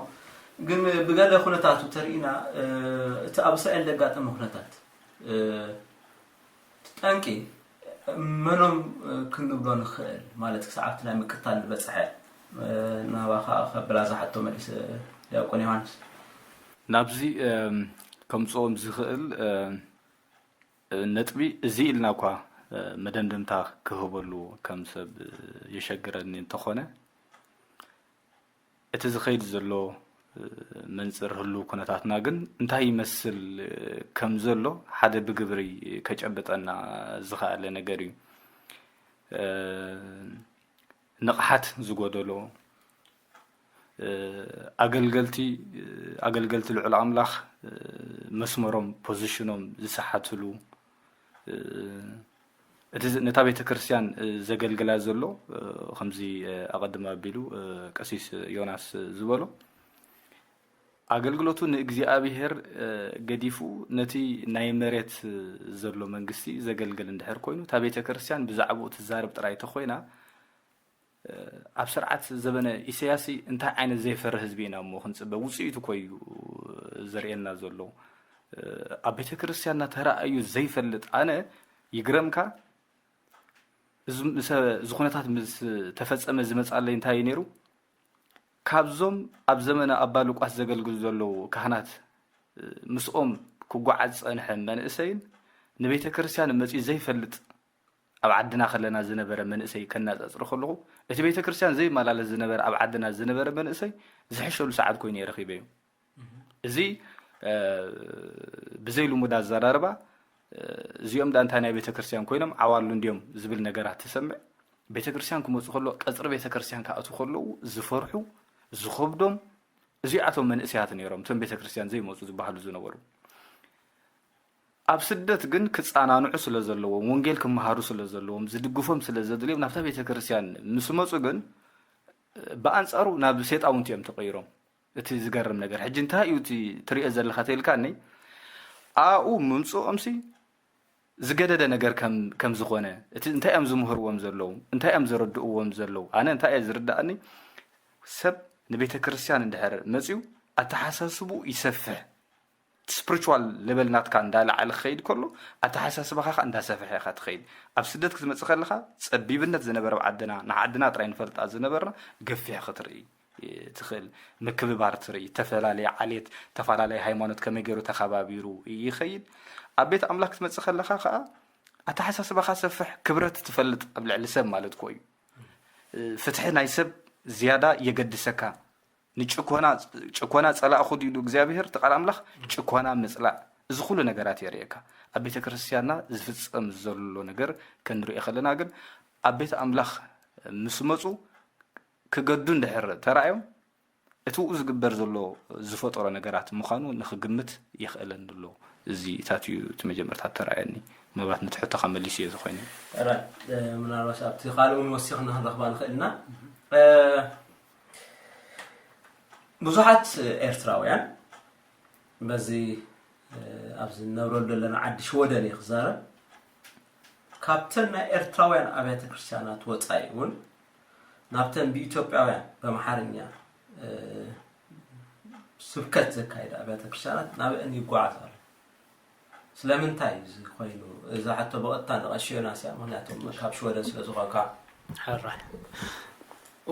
ግን بقاله خناتات وترينا تأبصر عند قات مخناتات تانكي منهم كنا بدون خير مالتك ساعتنا مكتال بصحة نواخا خبلاز حتى مليس يقولي هانس نابزي كم صوم زخل نتبي زي لنا كوا مدندن تا كهبلو كم سب يشجرني انتخونه اتزخيل زلو منصر هلو كنتاتنا ግን እንታይ ይመስል ከም ዘሎ ሓደ ብግብሪ ከጨበጠና ዝኻለ ነገር እዩ ንቕሓት ዝጎደሎ አገልገልቲ ልዑል አምላኽ መስመሮም ፖዚሽኖም ዝሰሓትሉ እቲ ነታ ቤተ ክርስቲያን ዘገልግላ ዘሎ ከምዚ አቀድማ ቢሉ ቀሲስ ዮናስ ዝበሎ አገልግሎቱ ንእግዚአብሔር ገዲፉ ነቲ ናይ መሬት ዘሎ መንግስቲ ዘገልግል እንድሕር ኮይኑ ታ ቤተ ክርስቲያን ብዛዕባኡ ትዛረብ ጥራይ ተኮይና ኣብ ስርዓት ዘበነ ኢሳያስ እንታይ ዓይነት ዘይፈርህ ህዝቢ ኢና ሞ ክንጽበ ውጽኢቱ ኮይኑ ዘርኤና ዘሎ ኣብ ቤተ ክርስቲያንና ተራእዩ ዘይፈልጥ ኣነ ይግረምካ ዝኹነታት ምስ ተፈጸመ ዝመጻለይ እንታይ ነይሩ ካብዞም ኣብ ዘመነ ኣባ ሉቃስ ዘገልግሉ ዘለው ካህናት ምስኦም ክጓዓዝ ጸንሐ መንእሰይን ንቤተ ክርስቲያን መጺ ዘይፈልጥ ኣብ ዓድና ከለና ዝነበረ መንእሰይ ከናጻጽር ከለኹ እቲ ቤተ ክርስቲያን ዘይመላለስ ዝነበረ ኣብ ዓድና ዝነበረ መንእሰይ ዝሕሸሉ ሰዓት ኮይኑ ይረኺበ እዩ እዚ ብዘይሉ ሙዳ ዘራርባ እዚኦም ዳንታ ናይ ቤተ ክርስቲያን ኮይኖም ዓዋሉ እንዲዮም ዝብል ነገራት ተሰምዕ ቤተ ክርስቲያን ክመጹ ከሎ ቀጽሪ ቤተ ክርስቲያን ካኣቱ ከለው ዝፈርሑ ዝኸብዶም እዚኣቶም መንእሰያት ነይሮም ቶም ቤተ ክርስቲያን ዘይመጹ ዝበሃሉ ዝነበሩ ኣብ ስደት ግን ክጻናንዑ ስለ ዘለዎም ወንጌል ክመሃሩ ስለ ዘለዎም ዝድግፎም ስለ ዘድልዮም ናብታ ቤተ ክርስቲያን ምስ መጹ ግን በአንጻሩ ናብ ሰይጣውንቲ እዮም ተቀይሮም እቲ ዝገርም ነገር ሕጂ እንታይ እዩ ትሪኦ ዘለኻ ተልካኒ ኣኡ ምምጽኦምሲ ዝገደደ ነገር ከም ዝኾነ እቲ እንታይ እዮም ዝምህርዎም ዘለው እንታይ እዮም ዝረድኡዎም ዘለው ኣነ እንታይ እዩ ዝርዳእኒ ሰብ ንቤተ ክርስቲያን እንድሕር መጽኡ ኣተሓሳስቡ ይሰፍሕ spiritual level ናትካ እንዳላዓለ ኸይድ ከሎ ኣተሓሳስበኻ እንዳሰፍሐ ኢኻ ትኸይድ ኣብ ስደት ክትመጽእ ከለኻ ጸቢብነት ዝነበረ ዓድና ንዓድና ጥራይ ንፈልጣ ዝነበርና ገፊሕ ክትርኢ ትኽእል ምክብባር ትርኢ ተፈላለየ ዓሌት ተፈላለየ ሃይማኖት ከመይ ገይሩ ተኸባቢሩ ይኸይድ ኣብ ቤት ኣምላክ ክትመጽእ ከለኻ ከዓ ኣተሓሳስበኻ ሰፍሕ ክብረት ትፈልጥ ኣብ ልዕሊ ሰብ ማለት ኮይኑ ፍትሒ ናይ ሰብ ዝያዳ የገድሰካ ንጭኮና ጸላእ ኹድ ኢሉ እግዚአብሔር ተቃል አምላኽ ጭኮና ምጽላእ እዚ ሁሉ ነገራት የርእየካ ኣብ ቤተ ክርስቲያንና ዝፍጸም ዘሎ ነገር ከንሪኦ ከለና ግን ኣብ ቤት ኣምላኽ ምስ መጹ ክገዱ እንድሕር ተራእዮም እቲ ዝግበር ዘሎ ዝፈጠሮ ነገራት ምዃኑ ንኽግምት ይኽእለን ዘሎ እዚ ታትዩ እቲ መጀመርታት ተራእየኒ መባት ንትሕተኻ መሊስ እየ ዝኾይኑ ምናልባት ኣብቲ ካልኡን ወሲኽና ክንረኽባ ንኽእልና ብዙሓት ኤርትራውያን በዚ ኣብዚ ነብረሉ ዘለና ዓዲ ሽወደን ይኽዛረብ ካብተን ናይ ኤርትራውያን ኣብያተ ክርስቲያናት ወጻኢ እውን ናብተን ብኢትዮጵያውያን በመሓርኛ ስብከት ዘካይድ ኣብያተ ክርስቲያናት ናብአን ይጓዓዛሉ ስለምንታይ እዚ ኮይኑ እዛ ሓቶ በቐጥታ ንቐሽዮናስ እያ ምክንያቱም ካብ ሽወደን ስለ ዝኾንካ ሕራይ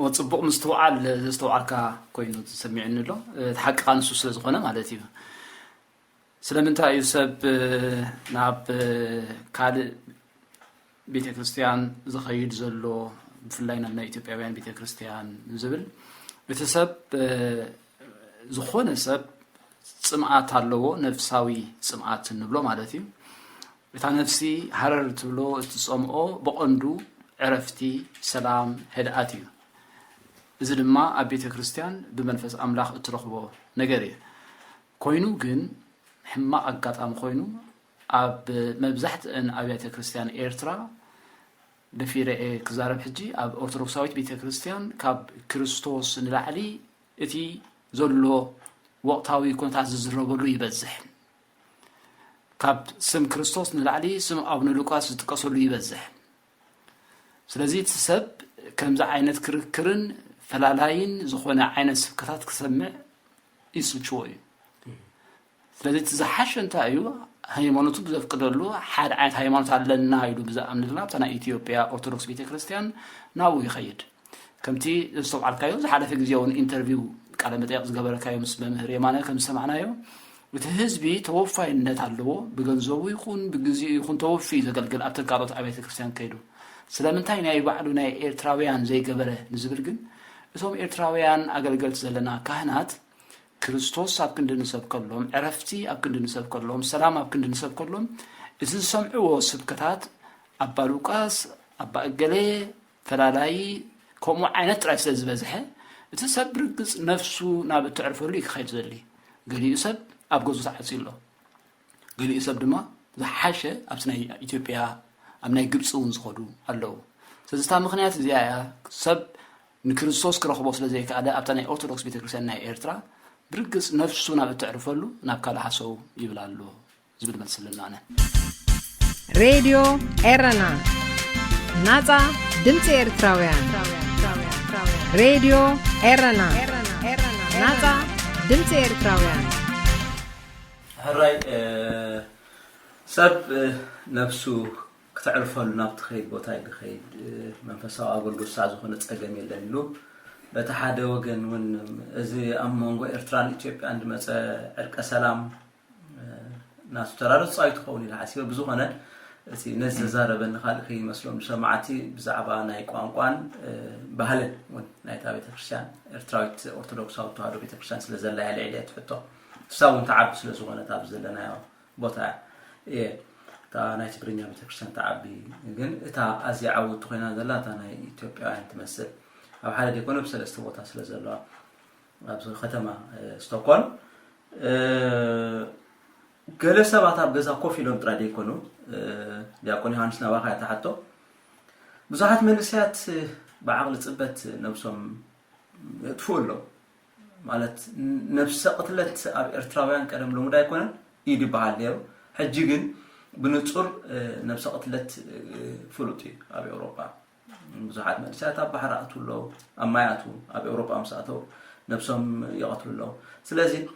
ወጽቡቕ ምስተውዓል ዝተውዓልካ ኮይኑ ተሰሚዕኒ ኣሎ ተሓቂ ቃንሱ ስለ ዝኾነ ማለት እዩ ስለምንታይ እዩ ሰብ ናብ ካልእ ቤተ ክርስቲያን ዝኸይድ ዘሎ ብፍላይ ናብ ናይ ኢትዮጵያውያን ቤተ ክርስቲያን ዝብል እቲ ሰብ ዝኾነ ሰብ ጽምዓት ኣለዎ ነፍሳዊ ጽምዓት ንብሎ ማለት እዩ እታ ነፍሲ ሃረር ትብሎ እትጸምኦ በቐንዱ ዕረፍቲ ሰላም ህድኣት እዩ እዚ ድማ ኣብ ቤተ ክርስቲያን ብመንፈስ ኣምላኽ እትረኽቦ ነገር እዩ ኮይኑ ግን ሕማቕ ኣጋጣሚ ኮይኑ ኣብ መብዛሕትአን ኣብያተ ክርስቲያን ኤርትራ ደፊረኤ ክዛረብ ሕጂ ኣብ ኦርቶዶክሳዊት ቤተ ክርስቲያን ካብ ክርስቶስ ንላዕሊ እቲ ዘሎ ወቕታዊ ኩነታት ዝዝረበሉ ይበዝሕ ካብ ስም ክርስቶስ ንላዕሊ ስም ኣቡነ ሉቃስ ዝጥቀሰሉ ይበዝሕ ስለዚ እቲ ሰብ ከምዚ ዓይነት ክርክርን ፈላላይን ዝኾነ ዓይነት ስብከታት ክሰምዕ يسلشوا ስለዚህ ዝሓሸ እንታይ እዩ ሃይማኖቱ ብዘፍቅደሉ ሓደ ዓይነት ሃይማኖት ኣለና ኢሉ ብዝኣምንልና ኣብታ ናይ ኢትዮጵያ ኦርቶዶክስ ቤተክርስትያን ናብኡ ይኸይድ ከምቲ ዝተባዕልካዮ ዝሓለፈ ግዜ እውን ኢንተርቪው ቃለ መጠይቅ ዝገበረካዮ ምስ መምህር የማነ ከም ሰማዕናዮ እቲ ህዝቢ ተወፋይነት ኣለዎ ብገንዘቡ ይኹን ብግዚኡ ይኹን ተወፊ ዘገልግል ኣብቲ ካልኦት ኣብያተ ክርስቲያን ከይዱ ስለምንታይ ናይ ባዕሉ ናይ ኤርትራውያን ዘይገበረ ንዝብል ግን እቶም ኤርትራውያን ኣገልገልቲ ዘለና ካህናት ክርስቶስ ኣብ ክንዲ ንሰብከሎም ዕረፍቲ ኣብ ክንዲ ንሰብከሎም ሰላም ኣብ ክንዲ ንሰብከሎም እዚ ዝሰምዕዎ ስብከታት ኣባ ሉቃስ ኣባ እገሌ ፈላላይ ከምኡ ዓይነት ጥራይ ስለ ዝበዝሐ እቲ ሰብ ብርግፅ ነፍሱ ናብ እትዕርፈሉ ይክኸይድ ዘሊ ገሊኡ ሰብ ኣብ ገዙ ተዓፂሎ ገሊኡ ሰብ ድማ ዝሓሸ ኣብቲ ናይ ኢትዮጵያ ኣብ ናይ ግብፂ እውን ዝኸዱ ኣለዉ ስለዝታ ምክንያት እዚኣ ሰብ ንክርስቶስ ክረኽቦ ስለዘይከኣለ ኣብታ ናይ ኦርቶዶክስ ቤተክርስትያን ናይ ኤርትራ برجس نفسه نبتعرفله نبكال حسو يبلالو زبد ملسلنا أنا راديو إيرنا نازا دمت إيرتراويان راديو إيرنا نازا دمت إيرتراويان هراي سب نفسه كتعرفله نبت خيد بوتاي بخيد منفسه أقول قصة زخنة أجمل لأنه بتحدى وجن ون زي أمونغو إرتران إثيوبيا عند مثلا عرق سلام ناس ترارد صايت خوني الحاسية بزوجنا زي ناس زارة بين خالقي مسلم سمعتي بزعبا نايق وانقوان بهلن ون نايت أبي تكريستيان إرترايت أرثوذكس أو تهادو بيتكريستيان سلزلا على عليات فتو ساون تعب سلزوجنا تعب زلنا يا بوتا إيه تا نايت برينيا بيتكريستيان تعبي لكن تا أزي عود تخينا زلا تا ناي إثيوبيا عند مثل أو حالة يكونوا بسلسلة وطا سلسلة أبصر ختمة ستوكول جلسة بعد بجزء كوفي لون ترى يكونوا يكون هانس نواقع تحته بزاحت من السيات بعقل تصبت نفسهم تفولوا مالت نفس قتلت إرتراويان كلام لهم دا يكونن يدي بعليه حجيجن بنتصور نفس قتلت فلوتي أبي أوروبا بزحات من ساعات بحرقته له أما يعتو أبي أوروبا أمساته نفسهم يقتلوا له سلازي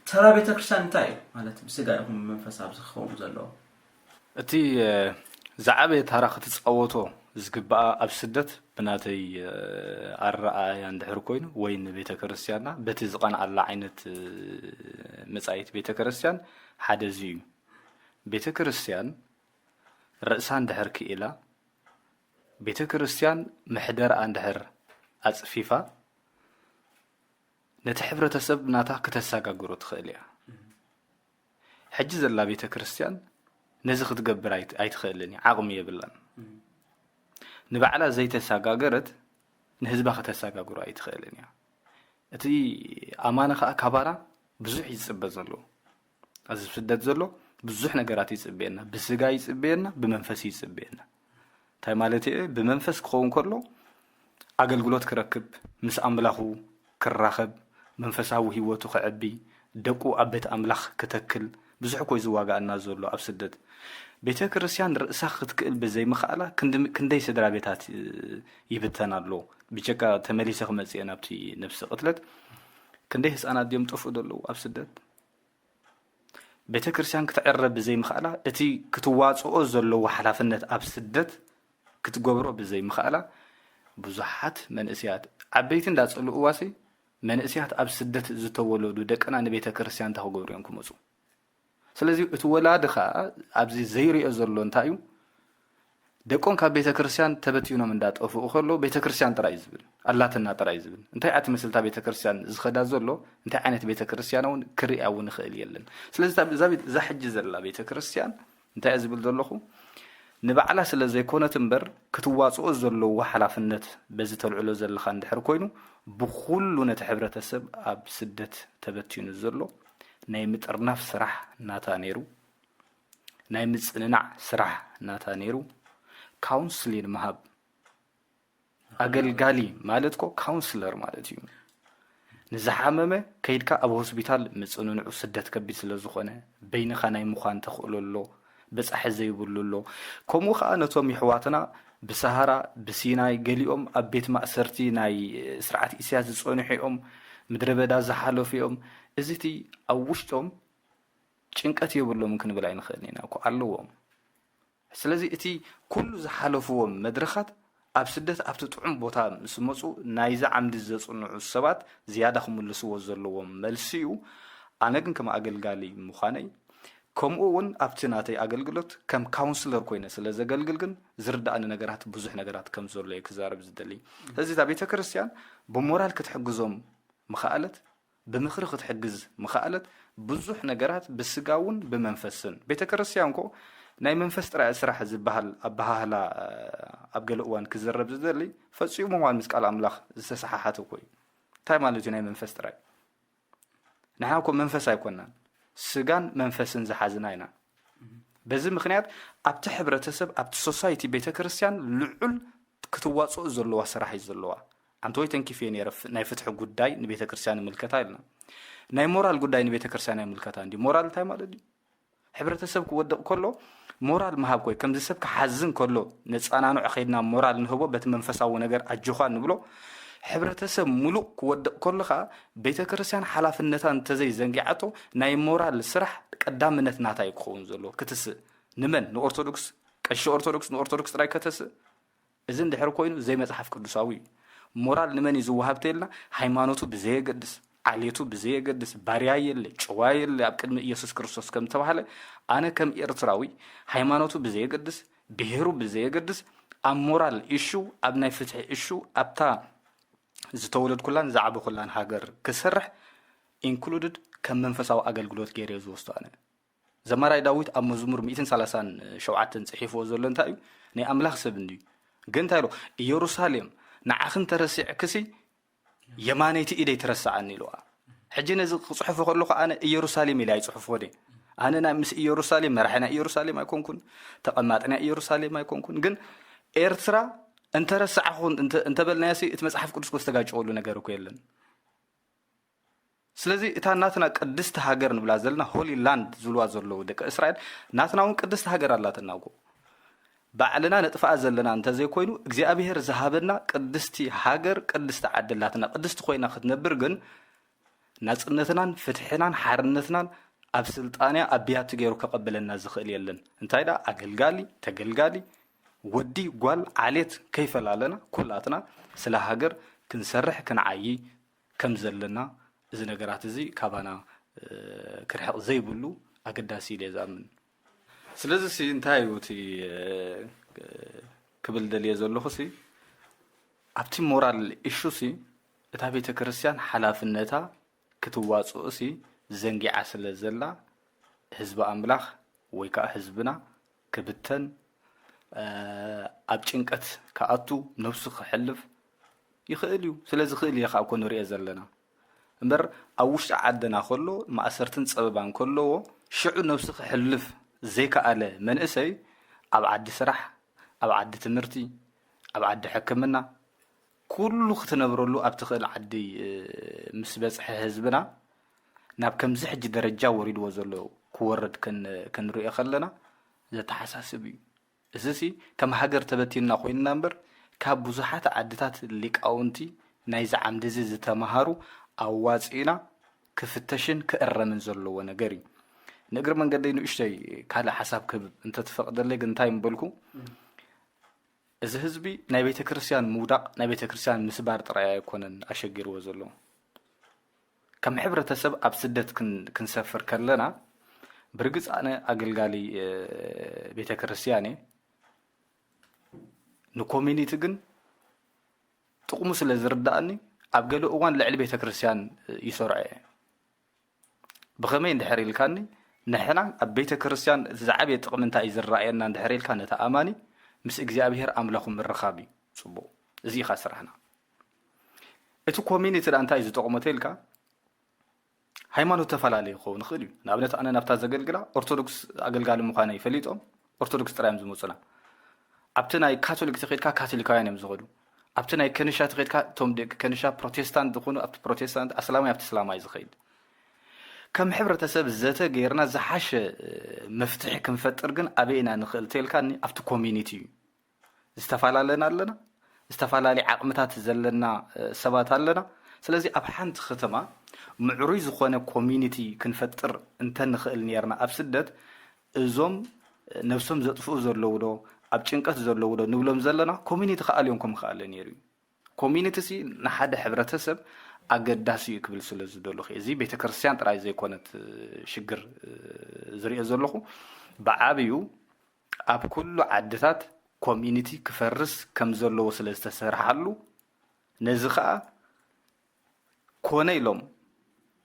ترى بيتكريستيان تاي مالت بسجايهم منفس عبزخهم زلوا أتي زعبة تاريخ تصوتو زقبا أبسدت بناتي الرأي عند حركوين وين بيتكريستيانا بتزقن على عينة مسايت بيتكريستيان حدزيو بيتكريستيان رأسان دحرك إلى بيتكريستيان محدر عندهر أصفيفا نتحبر تسب ناتا كتساقا قروت خيليا حجز الله بيتكريستيان نزخ تقبر أي تخيلني عقم يبلان نبعلا زي تساقا قرت نهزبا كتساقا قرو أي تخيلني أتي أمانة كبارا بزوح يتسبب زلو أزف سدد زلو بزوح نقرات يتسببنا بسقا يتسببنا بمنفس يتسببنا تاي مالتي بمنفس كون كله أقلقلوت كركب مس أملاخو كراخب منفساو هيوتو خعبي دقو أبت أملاخ كتكل بزح كوي زواقع الناس زولو أبسدد بيتا كريستيان رأسا ختكل بزي مخالا كندي سدرا بيتات يبتنا له بيشكا تمليس خمسي أنا بتي نفس قتلت كندي هس أنا ديوم تفضل له أبسدد بيتا كريستيان كتعرب بزي مخالا اتي كتواصو زولو وحلافنت أبسدد كتقبرو بزي مخالا بزحات من اسيات عبيتين دا تصلو اواسي من اسيات اب سدت زتولدو دقنا نبيته كريستيان تاو غبريون كمصو سلازي اتولادخا ابزي زيري ازلو انتايو دقون كا بيته كريستيان تبتيونو من داطفو خلو بيته كريستيان ترا يزبل الله تنا ترا يزبل انتي ات مسلتا بيته كريستيان زخدا زلو انتي عينت بيته كريستيانون كرياو نخيل يلن سلازي زابي زحج زلا بيته كريستيان انتي ازبل دلخو نبعلا سلازي كونة تنبر كتواصو زلو وحلافنت بزي تلعلو زلخا اندحر كوينو بخلو نتحبرة السب اب سدت تبتيون الزلو ناي مترناف سرح ناتا نيرو ناي متسننع سرح ناتا نيرو كاونسلين مهاب أقل قالي مالتكو كاونسلر مالتيو نزحاممه كيدكا أبو هسبيتال متسننعو سدت كبي سلازوخونه بينخا ناي مخان تخولو اللو بس أحزي يقولوا له كم وخانة تومي حواتنا بسهرة بسيناي قليهم أبيت مأسرتي ناي سرعة إسياس صونحيهم مدربة دا زحالو فيهم እዚቲ ኣብ ውሽጦም ጭንቀት የብሎም ክንብል ኣይንኽእልና እኮ ኣለዎም ስለዚ እቲ ኩሉ ዝሓለፍዎም መድረኻት ኣብ ስደት ኣብቲ ጥዑም ቦታ ምስ መፁ ናይዛ ዓምዲ ዘጽንዑ ሰባት ዝያዳ ክምልስዎ ዘለዎም መልሲ እዩ ኣነ ግን ከም ኣገልጋሊ ምዃነይ ከምኡ እውን ኣብቲ ናተይ ኣገልግሎት ከም ካውንስለር ኮይነ ስለ ዘገልግል ግን ዝርዳእኒ ነገራት ብዙሕ ነገራት ከም ዘሎ እየ ክዛረብ ዝደሊ ስለዚ እታ ቤተ ክርስቲያን ብሞራል ክትሕግዞም ምኽኣለት ብምኽሪ ክትሕግዝ ምኽኣለት ብዙሕ ነገራት ብስጋውን ብመንፈስን ቤተ ክርስቲያን ኮ ናይ መንፈስ ጥራይ ስራሕ ዝበሃል ኣባሃላ ኣብ ገለ እዋን ክዘረብ ዝደሊ ፈፂሙ እዋን ምስ ቃል ኣምላኽ ዝተሰሓሓተ ኮይ እንታይ ማለት እዩ ናይ መንፈስ ጥራይ ንሕና ኮ መንፈስ ኣይኮናን ስጋን መንፈስን ዝሓዝና ኢና በዚ ምክንያት ኣብቲ ሕብረተሰብ ኣብቲ ሶሳይቲ ቤተ ክርስቲያን ልዑል ክትዋፅኦ ዘለዋ ስራሕ እዩ ዘለዋ ኣንተ ወይ ተንኪፍየ ነይረ ናይ ፍትሒ ጉዳይ ንቤተ ክርስቲያን ምልከታ ኢልና ናይ ሞራል ጉዳይ ንቤተ ክርስቲያን ምልከታ እንዲ ሞራል እንታይ ማለት እዩ ሕብረተሰብ ክወድቕ ከሎ ሞራል መሃብ ኮይ ከምዚ ሰብ ክሓዝን ከሎ ነፃናንዑ ኸይድና ሞራል ንህቦ በቲ መንፈሳዊ ነገር ኣጅኻ ንብሎ ሕብረተሰብ ሙሉእ ክወድቕ ከለኻ ቤተ ክርስቲያን ሓላፍነታ እንተዘይ ዘንጊዓቶ ናይ ሞራል ስራሕ ቀዳምነት ናታ ይክኸውን ዘሎ ክትስእ ንመን ንኦርቶዶክስ ቀሺ ኦርቶዶክስ ንኦርቶዶክስ ጥራይ ከተስእ እዚ እንድሕር ኮይኑ ዘይ መጽሓፍ ቅዱሳዊ ሞራል ንመን እዩ ዝወሃብ ተልና ሃይማኖቱ ብዘየገድስ ዓልየቱ ብዘየገድስ ባርያ የለ ጭዋ የለ ኣብ ቅድሚ ኢየሱስ ክርስቶስ ከም ተባሃለ ኣነ ከም ኤርትራዊ ሃይማኖቱ ብዘየገድስ ብሄሩ ብዘየገድስ ኣብ ሞራል ኢሹ ኣብ ናይ ፍትሒ ኢሹ ኣብታ ዝተወለድ ኩላን ዝዓበ ኩላን ሃገር ክሰርሕ ኢንክሉድድ ከም መንፈሳዊ ኣገልግሎት ገይረ ዝወስዶ ኣነ ዘማራይ ዳዊት ኣብ መዝሙር 137 ጽሒፍዎ ዘሎ እንታይ እዩ ናይ ኣምላኽ ሰብ እንዲ ግን እንታይ ኢሉ ኢየሩሳሌም ንዓኽን ተረሲዕ ክሲ የማነይቲ ኢደይ ትረሳዓኒ ኢሉዋ ሕጂ ነዚ ክጽሕፎ ከለኹ ኣነ ኢየሩሳሌም ኢለ ኣይጽሕፎ ደ ኣነ ናይ ምስ ኢየሩሳሌም መራሕና ኢየሩሳሌም ኣይኮንኩን ተቐማጥና ኢየሩሳሌም ኣይኮንኩን ግን ኤርትራ እንተረሳዕኹን እንተበልናያሲ እቲ መጽሓፍ ቅዱስ ኮስተጋጭወሉ ነገር እኮ የለን ስለዚ እታ ናትና ቅድስቲ ሃገር ንብላ ዘለና ሆሊ ላንድ ዝብልዋ ዘለዉ ደቂ እስራኤል ናትና እውን ቅድስቲ ሃገር ኣላትና እኮ ባዕልና ነጥፋኣ ዘለና እንተዘይኮይኑ እግዚኣብሔር ዝሃበና ቅድስቲ ሃገር ቅድስቲ ዓዲ ኣላትና ቅድስቲ ኮይና ክትነብር ግን ናጽነትናን ፍትሕናን ሓርነትናን ኣብ ስልጣንያ ኣብያቱ ገይሩ ከቐበለና ዝኽእል የለን እንታይ ዳ ኣገልጋሊ ተገልጋሊ ወዲ ጓል ዓሌት ከይፈላለና ኩላትና ስለ ሃገር ክንሰርሕ ክንዓይ ከም ዘለና እዚ ነገራት እዚ ካባና ክርሕቕ ዘይብሉ ኣገዳሲ ኢለ ዝኣምን ስለዚ ሲ እንታይ እዩ እቲ ክብል ደልየ ዘለኹ ሲ ኣብቲ ሞራል ኢሹ ሲ እታ ቤተ ክርስቲያን ሓላፍነታ ክትዋፅኡ ሲ ዘንጊዓ ስለ ዘላ ህዝቢ ኣምላኽ ወይ ከዓ ህዝብና ክብተን ኣብ ጭንቀት ከኣቱ ነፍሱ ክሕልፍ ይኽእል እዩ ስለዚ ክእል እየ ከዓ እኮ ንሪኦ ዘለና እምበር ኣብ ውሽጢ ዓድና ከሎ ማእሰርትን ፀበባን ከለዎ ሽዑ ነፍሱ ክሕልፍ ዘይከኣለ መንእሰይ ኣብ ዓዲ ስራሕ ኣብ ዓዲ ትምህርቲ ኣብ ዓዲ ሕክምና ኩሉ ክትነብረሉ ኣብ ትኽእል ዓዲ ምስ በፅሐ ህዝብና ናብ ከምዚ ሕጂ ደረጃ ወሪድዎ ዘሎ ክወርድ ክንሪኦ ከለና ዘተሓሳስብ እዩ እዚ ሲ ከም ሃገር ተበቲና ኮይንና እምበር ካብ ብዙሓት ዓድታት ሊቃውንቲ ናይዚ ዓምዲ እዚ ዝተምሃሩ ኣዋፂና ክፍተሽን ክእረምን ዘለዎ ነገር እዩ ንእግሪ መንገደይ ንእሽተይ ካልእ ሓሳብ ክህብ እንተትፈቕደለይ ግን እንታይ ምበልኩ እዚ ህዝቢ ናይ ቤተ ክርስቲያን ምውዳቕ ናይ ቤተ ክርስቲያን ምስባር ጥራይ ኣይኮነን ኣሸጊርዎ ዘሎ ከም ሕብረተሰብ ኣብ ስደት ክንሰፍር ከለና ብርግፅ ኣነ ኣገልጋሊ ቤተ ክርስቲያን ንኮሚኒቲ ግን ጥቕሙ ስለ ዝርዳእኒ ኣብ ገለ እዋን ልዕሊ ቤተ ክርስቲያን ይሰርዐ ብኸመይ እንድሕር ኢልካኒ ንሕና ኣብ ቤተ ክርስቲያን ዝዓበየ ጥቕሚ እንታይ እዩ ዝረኣየና እንድሕር ኢልካ ነታ ኣማኒ ምስ እግዚኣብሔር ኣምላኹ ምርኻብ እዩ ፅቡቕ እዚ ኢኻ ስራሕና እቲ ኮሚኒቲ ዳ እንታይ እዩ ዝጠቕሞ ተኢልካ ሃይማኖት ተፈላለየ ይኸውን ይኽእል እዩ ንኣብነት ኣነ ናብታ ዘገልግላ ኦርቶዶክስ ኣገልጋሊ ምዃነ ይፈሊጦም ኦርቶዶክስ ጥራዮም ዝመፁና ኣብቲ ናይ ካቶሊክ ተኸድካ ካቶሊካውያን እዮም ዝኸዱ ኣብቲ ናይ ከንሻ ተኸድካ እቶም ደቂ ከንሻ ፕሮቴስታንት ዝኾኑ ኣብቲ ፕሮቴስታንት ኣስላማይ ኣብቲ እስላማይ ዝኸይድ ከም ሕብረተሰብ ዘተ ገይርና ዝሓሸ መፍትሒ ክንፈጥር ግን ኣበይና ንኽእል ተኢልካኒ ኣብቲ ኮሚኒቲ እዩ ዝተፈላለዩ ኣለና ዝተፈላለዩ ዓቕምታት ዘለና ሰባት ኣለና ስለዚ ኣብ ሓንቲ ከተማ معروي زخونه كوميونيتي كنفطر انت نخل نيرنا اب سدت ازوم نفسهم زطفو زلو دو اب ጭንቀት زلو دو نبلوم زلنا كوميونيتي خاليونكم خال نيري كوميونيتي سي نحد حبرتسب اقداسي يكبل سلز دولخ ازي بيتكريستيان طراي زي كونت شجر زري زلخو بعابيو اب كل عدتات كوميونيتي كفرس كم زلو سلز تسرحلو نزخا كونيلوم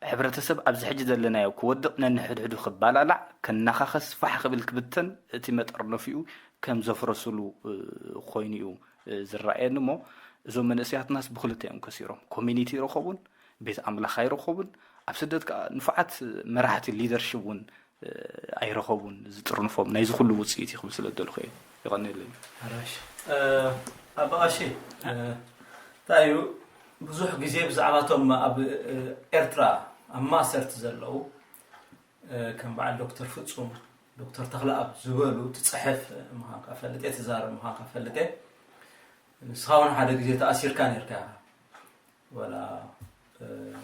حبرتسب ابز حج زلنا يو كودقنا نحدحدو خبالالا كنخخس فح قبل كبتن اتي مطرنفيو كم زفرسلو خوينيو زرائنمو زوم منسيات ناس بخلتهم كثيرهم كوميونيتي رخبون بيت املا خير رخبون ابسدت نفعت مراحه الليدرشيبون اي رخبون زطرنفهم نايز كله وصيتي خمس لدلخي يغني لي علاش اباشي تايو بزح غزي بزعباتهم اب ارترا اما سرت زلو كان بعد دكتور فصوم دكتور تخلاب زبلو تصحف مهاك فلتي تزار مهاك فلتي نسخاون حدا غزي تاثير كان يركا ولا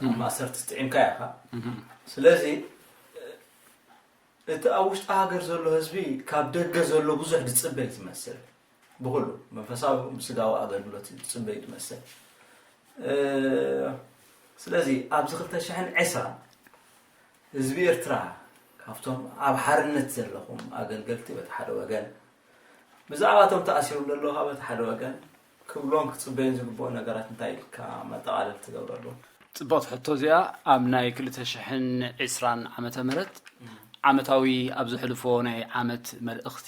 ما سرت تطعم كايا سلازي እተአውሽጣ ሀገር ዘሎ ህዝቢ ካብ ደገ ዘሎ ብዙሕ ድጽበይ ዝመስል ብሁሉ መንፈሳዊ ምስጋው አገልግሎት ድጽበይ ዝመስል ስለዚህ ኣብዚ 2010 ህዝቢ ኤርትራ ካብቶም ኣብ ሓርነት ዘለኹም አገልገልቲ በታ ሓደ ወገን ብዛዕባቶም ተኣሲሩ ዘለዎ በታ ሓደ ወገን ክብሎም ክጽበይ ዝግበኦ ነገራት እንታይ ከመጣቃለል ትገብረሉ ጽቦት ሕቶ እዚኣ ኣብ ናይ 2020 ዓመተ ምህረት ዓመታዊ ኣብ ዝሕልፎ ናይ ዓመት መልእኽቲ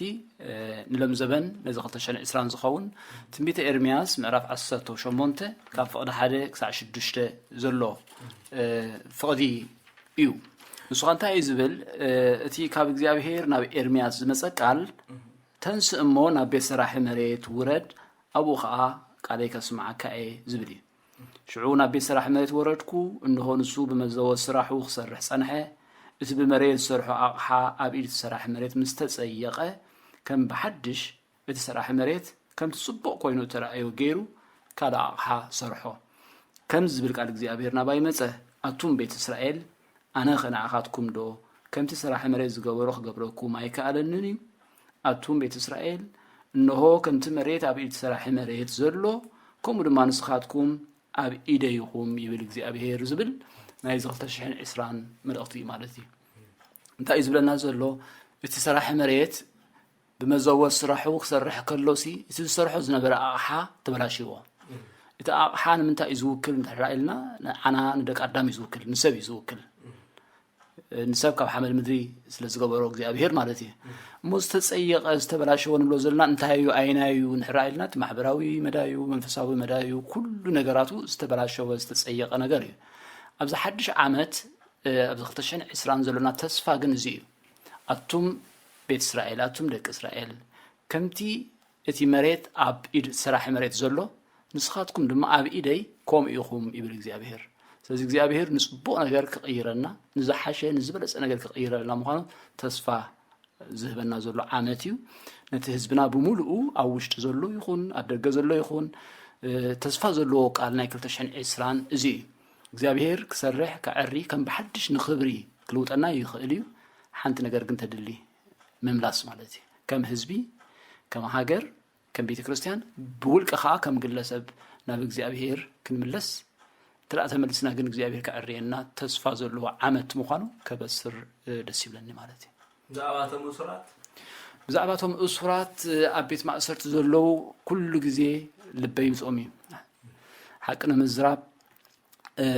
ንሎም ዘበን ነዚ 2020 ዝኸውን ትንቢተ ኤርምያስ ምዕራፍ 18 ካብ ፍቕዲ 1 ክሳብ 6 ዘሎ ፍቕዲ እዩ ንሱ እንታይ እዩ ዝብል እቲ ካብ እግዚአብሔር ናብ ኤርምያስ ዝመጸ ቃል ተንስ እሞ ናብ ቤት ስራሕ መሬት ውረድ ኣብኡ ከዓ ቃለይ ከስማዓካ ዝብል እዩ ሽዑ ናብ ቤት ስራሕ መሬት ወረድኩ እንሆ ንሱ ብመዘወት ስራሑ ክሰርሕ ጸንሐ እቲ ብመሬት ሰርሖ ኣቕሓ ኣብ ኢድ ስራሕ መሬት ምስተጸየቀ ከም በሐድሽ እቲ ስራሕ መሬት ከም ጽቡቕ ኮይኑ ተራእዩ ገይሩ ካለ ኣቕሓ ሰርሖ ከም ዝብል ቃል እግዚአብሔር ናባይ መጸ ኣቱም ቤት እስራኤል ኣነ ኸናዓኻትኩም ዶ ከምቲ ስራሕ መሬት ዝገበሮ ክገብረኩም ኣይከኣለንን እዩ ኣቱም ቤት እስራኤል እንሆ ከምቲ መሬት ኣብ ኢድ ስራሕ መሬት ዘሎ ከምኡ ድማ ንስኻትኩም ኣብ ኢደይኹም ይብል እግዚአብሔር ዝብል ናይ 2020 መልእኽቲ ማለት እዩ እንታይ ዝብለና ዘሎ እቲ ስራሕ መሬት ብመዘወት ስራሑ ክሰርሕ ከሎሲ እቲ ዝሰርሖ ዝነበረ ኣቕሓ ተበላሽዎ እቲ ኣቕሓ ንምንታይ ዝውክል እንተራእልና ዓና ንደቂ ኣዳም ዝውክል ንሰብ ዝውክል ንሰብ ካብ ሓመድ ምድሪ ስለ ዝገበሮ እግዚአብሔር ማለት እዩ እሞ ዝተጸየቀ ዝተበላሽዎ ንብሎ ዘለና እንታይ ኣይናዩ ንራእልና ማሕበራዊ መዳዩ መንፈሳዊ መዳዩ ኩሉ ነገራቱ ዝተበላሽዎ ዝተጸየቀ ነገር እዩ ኣብዚ ሓድሽ ዓመት ኣብዚ 2020 ዘሎና ተስፋ ግን እዚ እዩ ኣቱም ቤት እስራኤል ኣቱም ደቂ እስራኤል ከምቲ እቲ መሬት ኣብ ኢድ ስራሕ መሬት ዘሎ ንስኻትኩም ድማ ኣብ ኢደይ ከም ኢኹም ይብል እግዚአብሔር ስለዚህ እግዚአብሔር ንጽቡቕ ነገር ክቀይረና ንዝሓሸ ንዝበለጸ ነገር ክቀይረና ምዃኑ ተስፋ ዝህበና ዘሎ ዓመት እዩ ነቲ ህዝብና ብሙሉኡ ኣብ ውሽጢ ዘሎ ይኹን ኣብ ደገ ዘሎ ይኹን ተስፋ ዘለዎ ቃል ናይ 2020 እዚ እዩ እግዚአብሔር ክሰርሕ ከዕሪ ከም በሐድሽ ንኽብሪ ክልውጠና ይኽእል እዩ ሓንቲ ነገር ግን ተድሊ መምላስ ማለት እዩ ከም ህዝቢ ከም ሃገር ከም ቤተ ክርስቲያን ብውልቀ ከዓ ከም ግለሰብ ናብ እግዚአብሔር ክንምለስ ትላእተ መልስና ግን እግዚአብሔር ከዕሪየና ተስፋ ዘለዎ ዓመት ምዃኑ ከበስር ደስ ይብለኒ ማለት እዩ ብዛዕባቶም እሱራት ኣብ ቤት ማእሰርቲ ዘለው ኩሉ ግዜ ልበይ ይምጾም እዩ ሓቂ ንምዝራብ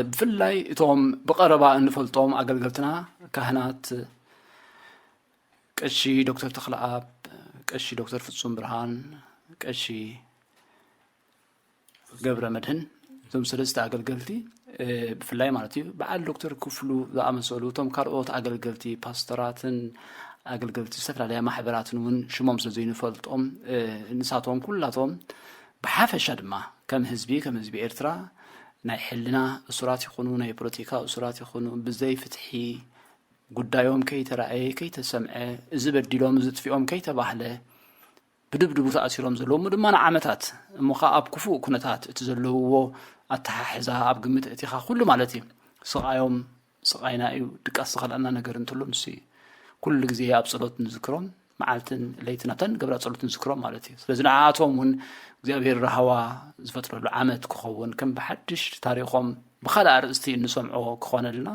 ብፍላይ እቶም ብቀረባ እንፈልጦም አገልግሎትና ካህናት ቀሺ ዶክተር ተኽለአብ ቀሺ ዶክተር ፍጹም ብርሃን ቀሺ ገብረ መድህን ዞም ሰለስተ አገልግሎቲ ብፍላይ ማለት እዩ በዓል ዶክተር ክፍሉ ዝኣመሰሉ እቶም ካልኦት አገልግሎቲ ፓስተራትን አገልግሎቲ ዝተፈላለዩ ማሕበራትን ውን ሽሞም ስለዘይንፈልጦም ንሳቶም ኩላቶም ብሓፈሻ ድማ ከም ህዝቢ ኤርትራ ናይ ሕልና እሱራት ይኹኑ ናይ ፖለቲካ እሱራት ይኹኑ ብዘይ ፍትሒ ጉዳዮም ከይተራእየ ከይተሰምዐ እዚ በዲሎም ዝጥፊኦም ከይተባህለ ብድብድቡ ተኣሲሮም ዘለዎም ድማ ንዓመታት እሞ ከዓ ኣብ ክፉእ ኩነታት እቲ ዘለውዎ ኣተሓሕዛ ኣብ ግምት እቲኻ ኩሉ ማለት እዩ ስቃዮም ስቃይና እዩ ድቃስ ዝኸልአና ነገር እንትሉ ንሱ ኩሉ ግዜ ኣብ ጸሎት ንዝክሮም መዓልትን ለይትናተን ገብራ ጸሎት ንዝክሮም ማለት እዩ ስለዚ ንዓቶም እውን እግዚአብሔር ረሃዋ ዝፈጥረሉ ዓመት ክኸውን ከም ብሓድሽ ታሪኾም ብኻልእ ኣርእስቲ እንሰምዖ ክኾነልና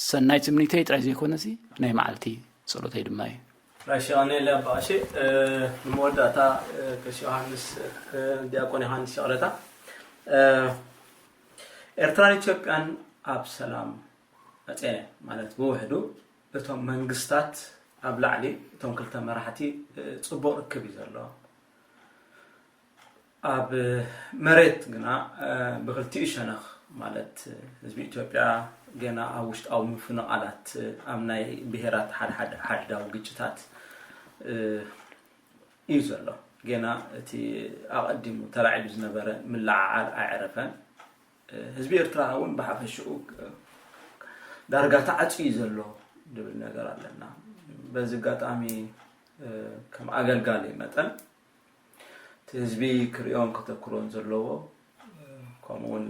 ሰናይ ትምኒተይ ጥራይ ዘይኮነሲ ናይ መዓልቲ ጸሎተይ ድማ እዩ راشياني لا باشي الموداتا كش يوحنس دياقون يوحنس شغلتا ኤርትራን ኢትዮጵያን ኣብ ሰላም ኣጽነ ማለት በውሕዱ እቶም መንግስታት ኣብ ላዕሊ እቶም ክልተ መራሕቲ ጽቡቕ ርክብ ዘሎ ኣብ መሬት ግና ብክልቲኡ ሸነኽ ማለት ህዝቢ ኢትዮጵያ ገና ኣብ ውሽጣዊ ምፍንቓላት ኣብ ናይ ብሄራት ሓድዳዊ ግጭታት እዩ ዘሎ ገና እቲ ኣቐዲሙ ተላዒሉ ዝነበረ ምልዓዓል ኣይዕረፈን ህዝቢ ኤርትራ እውን ብሓፈሽኡ ዳርጋ ተዓጽዩ ዘሎ ድብል ነገር ኣለና በዚ ጋጣሚ ከም ኣገልጋሊ መጠን ህዝቢ ክሪኦም ከተክሮን ዘለዎ ከምኡን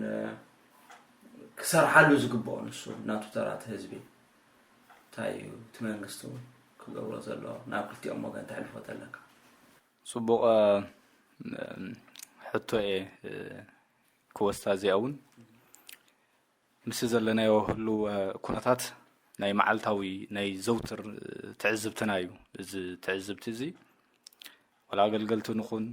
ክሰርሓሉ ዝግብኦ ንሱ ናቱ ተራት ህዝቢ ታዩ ትመንግስቱ ክገብሮ ዘሎ ናብ ክልቲኦም ወገን ተሕልፎ ተለካ ጽቡቕ ሕቶ ክወስታ እዚኣውን ምስ ዘለናዮ ሁሉ ኩነታት ናይ መዓልታዊ ናይ ዘውትር ትዕዝብትና እዩ እዚ ትዕዝብቲ እዚ ወላ አገልገልቲ ንኹን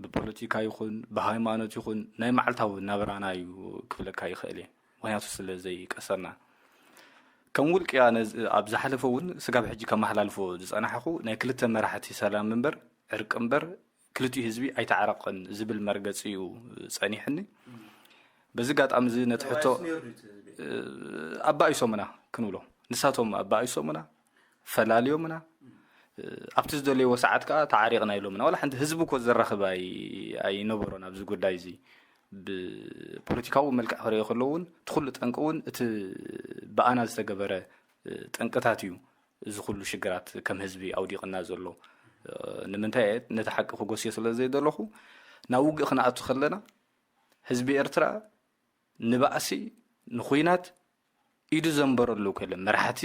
ብፖለቲካ ይኹን ብሃይማኖት ይኹን ናይ መዓልታዊ ናብራና እዩ ክፍለካ ይኽእል እዩ ምክንያቱ ስለዘይ ቀሰርና ከም ውልቅያ ኣብ ዝሓለፈ እውን ስጋብ ሕጂ ከመሓላልፎ ዝጸናሕኹ ናይ ክልተ መራሕቲ ሰላም እምበር ዕርቅ እምበር ክልቲኡ ህዝቢ ኣይተዓረቐን ዝብል መርገፂ እዩ ጸኒሕኒ በዚ ጋጣሚ እዚ ነትሕቶ ኣባይሶምና ክንብሎ ንሳቶም ኣባይሶምና ፈላልዮምና ኣብቲ ዝደለይዎ ሰዓት ከዓ ተዓሪቕና ኢሎምና ወላ ሓንቲ ህዝቢ ኮ ዘራኽብ ኣይነበሮን ኣብዚ ጉዳይ እዚ ብፖለቲካዊ መልክዕ ክሪኦ ከለውን ትኩሉ ጠንቅውን እቲ ብኣና ዝተገበረ ጠንቅታት እዩ እዚ ኩሉ ሽግራት ከም ህዝቢ ኣውዲቕና ዘሎ ንምንታይ ነቲ ሓቂ ክጎስዮ ስለ ዘይደለኹ ናብ ውግእ ክነኣቱ ከለና ህዝቢ ኤርትራ ንባእሲ ንኹይናት ኢዱ ዘንበረሉ ከለን መራሕቲ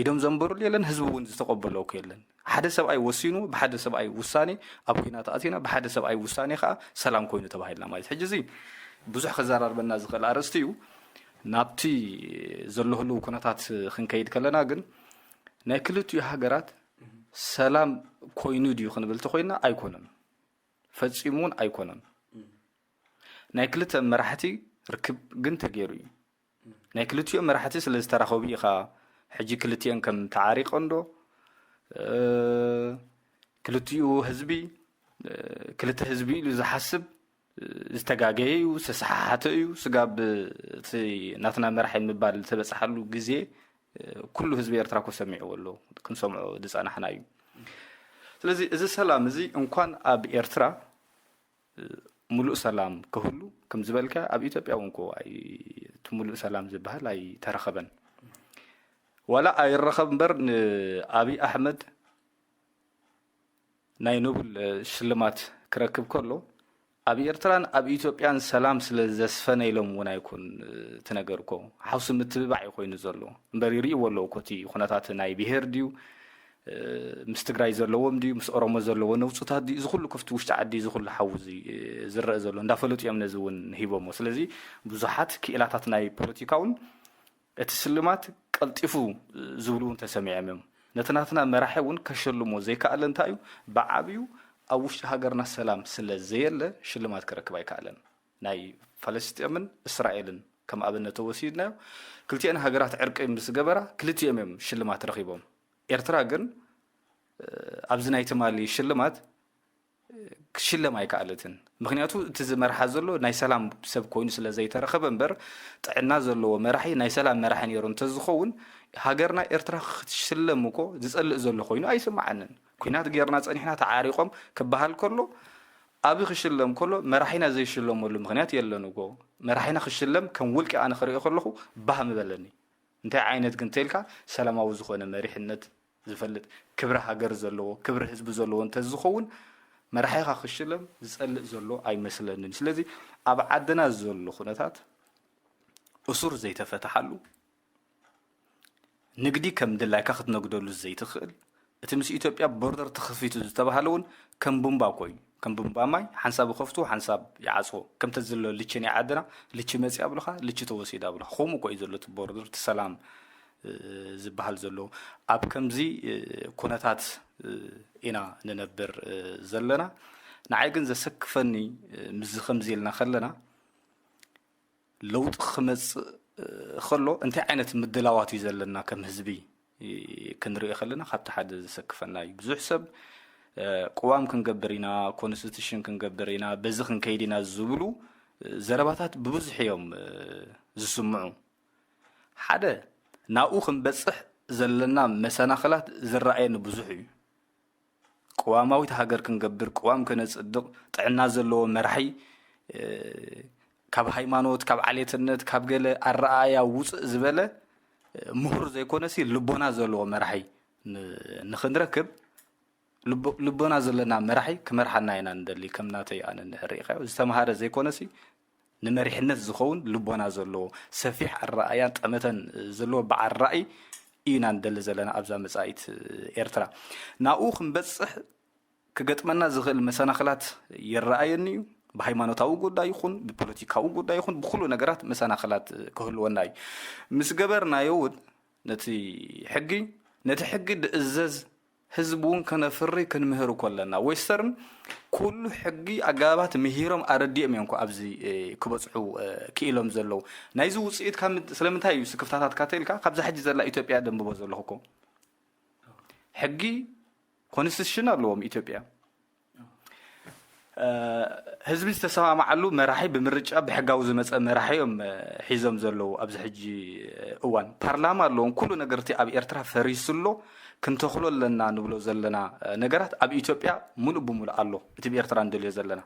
ኢዶም ዘንበረሉ የለን ህዝቢ እውን ዝተቀበለው ከለን ሓደ ሰብኣይ ወሲኑ ብሓደ ሰብኣይ ውሳኔ ኣብ ኩናት ኣቲና ብሓደ ሰብኣይ ውሳኔ ከዓ ሰላም ኮይኑ ተባሂልና ማለት ሕጂ እዚ ብዙሕ ከዘራርበና ዝኽእል ኣርእስቲ እዩ ናብቲ ዘለህሉ ኩነታት ክንከይድ ከለና ግን ናይ ክልቲኡ ሃገራት ሰላም ኮይኑ ድዩ ክንብል ተኮይና ኣይኮነን ፈጺሙን ኣይኮነን ናይ ክልተ መራሕቲ ርክብ ግን ተገይሩ እዩ ናይ ክልቲኡ መራሕቲ ስለ ዝተራኸቡ ኢኻ ሕጂ ክልቲአን ከም ተዓሪቆንዶ ክልቲኡ ህዝቢ ክልተ ህዝቢ ኢሉ ዝሓስብ ዝተጋገየ እዩ ዝተሰሓሓተ እዩ ስጋብ እቲ ናትና መራሒ ምባል ተበፅሓሉ ግዜ ኩሉ ህዝቢ ኤርትራ ኮሰሚዕዎ ኣሎ ክንሰምዖ ዝጸናሕና እዩ ስለዚ እዚ ሰላም እዚ እንኳን ኣብ ኤርትራ ሙሉእ ሰላም ክህሉ ከም ዝበልካ ኣብ ኢትዮጵያ እውን ኮ እቲ ሙሉእ ሰላም ዝበሃል ኣይተረኸበን ወላ ኣይረኸብ እምበር ንኣብይ ኣሕመድ ናይ ኖብል ሽልማት ክረክብ ከሎ ኣብ ኤርትራን ኣብ ኢትዮጵያን ሰላም ስለ ዘስፈነ ኢሎም እውን ኣይኮን ትነገር ኮ ሓውሲ ምትብባዕ ኮይኑ ዘሎ እምበር ይርእይዎ ኣለዎ ኮቲ ኩነታት ናይ ብሄር ድዩ ምስ ትግራይ ዘለዎም ድዩ ምስ ኦሮሞ ዘለዎ ነውፅታት ድዩ እዚ ኩሉ ከፍቲ ውሽጢ ዓዲ እዚ ኩሉ ሓውዚ ዝረአ ዘሎ እንዳፈለጡ እዮም ነዚ እውን ሂቦሞ ስለዚ ብዙሓት ክኢላታት ናይ ፖለቲካውን እቲ ስልማት ቀልጢፉ ዝብሉ እውን ተሰሚዖም እዮም ነቲ ናትና መራሒ እውን ከሸልሞ ዘይከኣለ እንታይ እዩ ብዓብዩ ኣብ ውሽጢ ሃገርና ሰላም ስለ ዘየለ ሽልማት ክረክብ ኣይከኣለን ናይ ፈለስጢምን እስራኤልን ከም ኣብነት ተወሲድናዮ ክልቲአን ሃገራት ዕርቂ ምስ ገበራ ክልቲኦም እዮም ሽልማት ረኺቦም ኤርትራ ግን ኣብዚ ናይ ትማሊ ሽልማት ክሽለም ኣይከኣለትን ምክንያቱ እቲ ዝመርሓ ዘሎ ናይ ሰላም ሰብ ኮይኑ ስለ ዘይተረኸበ እምበር ጥዕና ዘለዎ መራሒ ናይ ሰላም መራሒ ነይሩ እንተዝኸውን ሃገርና ኤርትራ ክትሽለም እኮ ዝጸልእ ዘሎ ኮይኑ ኣይስማዓንን ኩናት ጌርና ጸኒሕና ተዓሪቆም ክበሃል ከሎ ኣብይ ክሽለም ከሎ መራሒና ዘይሽለመሉ ምክንያት የለን እኮ መራሒና ክሽለም ከም ውልቂ ኣነ ክሪኦ ከለኹ ባህ ምበለኒ እንታይ ዓይነት ግን ተልካ ሰላማዊ ዝኾነ መሪሕነት ዝፈልጥ ክብሪ ሃገር ዘለዎ ክብሪ ህዝቢ ዘለዎ እንተዝኸውን መራሒኻ ክሽለም ዝጸልእ ዘሎ ኣይመስለንን ስለዚ ኣብ ዓድና ዘሎ ኩነታት أسر زي تفتحلو نقدي كم دلاي كاخد نقدولو زي تخيل تمس إثيوبيا بوردر تخفيتو زتبهالون كم بومبا كوي كم بومبا ماي حنساب خفتو حنساب يعصو كم تزلو ليتشني عدنا ليتش مسي ابلخا ليتش توسيد ابلخ خومو كوي زلو بوردر تسلام زبحال زلو اب كمزي كونتات إنا ننبر زلنا نعيقن زسكفني مز خمزي لنا خلنا لو تخمس خلو انت عينت مدلاوات يزلنا كم هزبي كنري خلنا خبت حد زسكفنا بزح سب قوام كنقبرينا كونستيتيوشن كنقبرينا بزخن كيدينا زبلو زرباتات ببزح يوم زسمعو حدا ناو خنبصح زلنا مسناخلات زرعين بزحي قواماوي تهاجر كنقبر قوام كنصدق طعنا زلو مرحي كاب هيمانوت كاب عليتنت كاب قال الرأيا وص زبله مهر زي كونسي لبونا زلو مرحي نخندركب لبونا زلنا مرحي كمرحنا ينا ندلي كمناتي انا نحريقه استمهار زي كونسي نمرحنت زخون لبونا زلو سفيح الرأيا طمتن زلو بع الرأي إينا ندل زلنا أبزا مصايت إرترا ناو خنبصح كغطمنا زخل مسناخلات يرأيني بهيمانوتاو غدا يخون ببوليتيكاو غدا يخون بكل نغرات مسناخلات كهلوناي مس غبرنا يود نتي حقي دزز حزبون كنفري كنمهرو كلنا ويسترن كل حقي عقابات مهيرم ارديم ينكو ابزي كبصحو كيلوم زلو نايزو وصيت كام سلامنتاي سكفتاتات كاتيلكا قبز حجي زلا ايثيوبيا دنبو زلوكو حقي كونستيتيوشنال لوم ايثيوبيا حزب استسمع معلو مراحي بمرجع بحقاو زمص مراحيهم حيزم زلو ابز حجي اوان بارلاما لون كل نغرتي اب ኤርትራ فريسلو كنتخلو لنا نبلو زلنا نغرات اب ايثيوبيا مولو بمولو الله اتي ኤርትራ እንደልዮ زلنا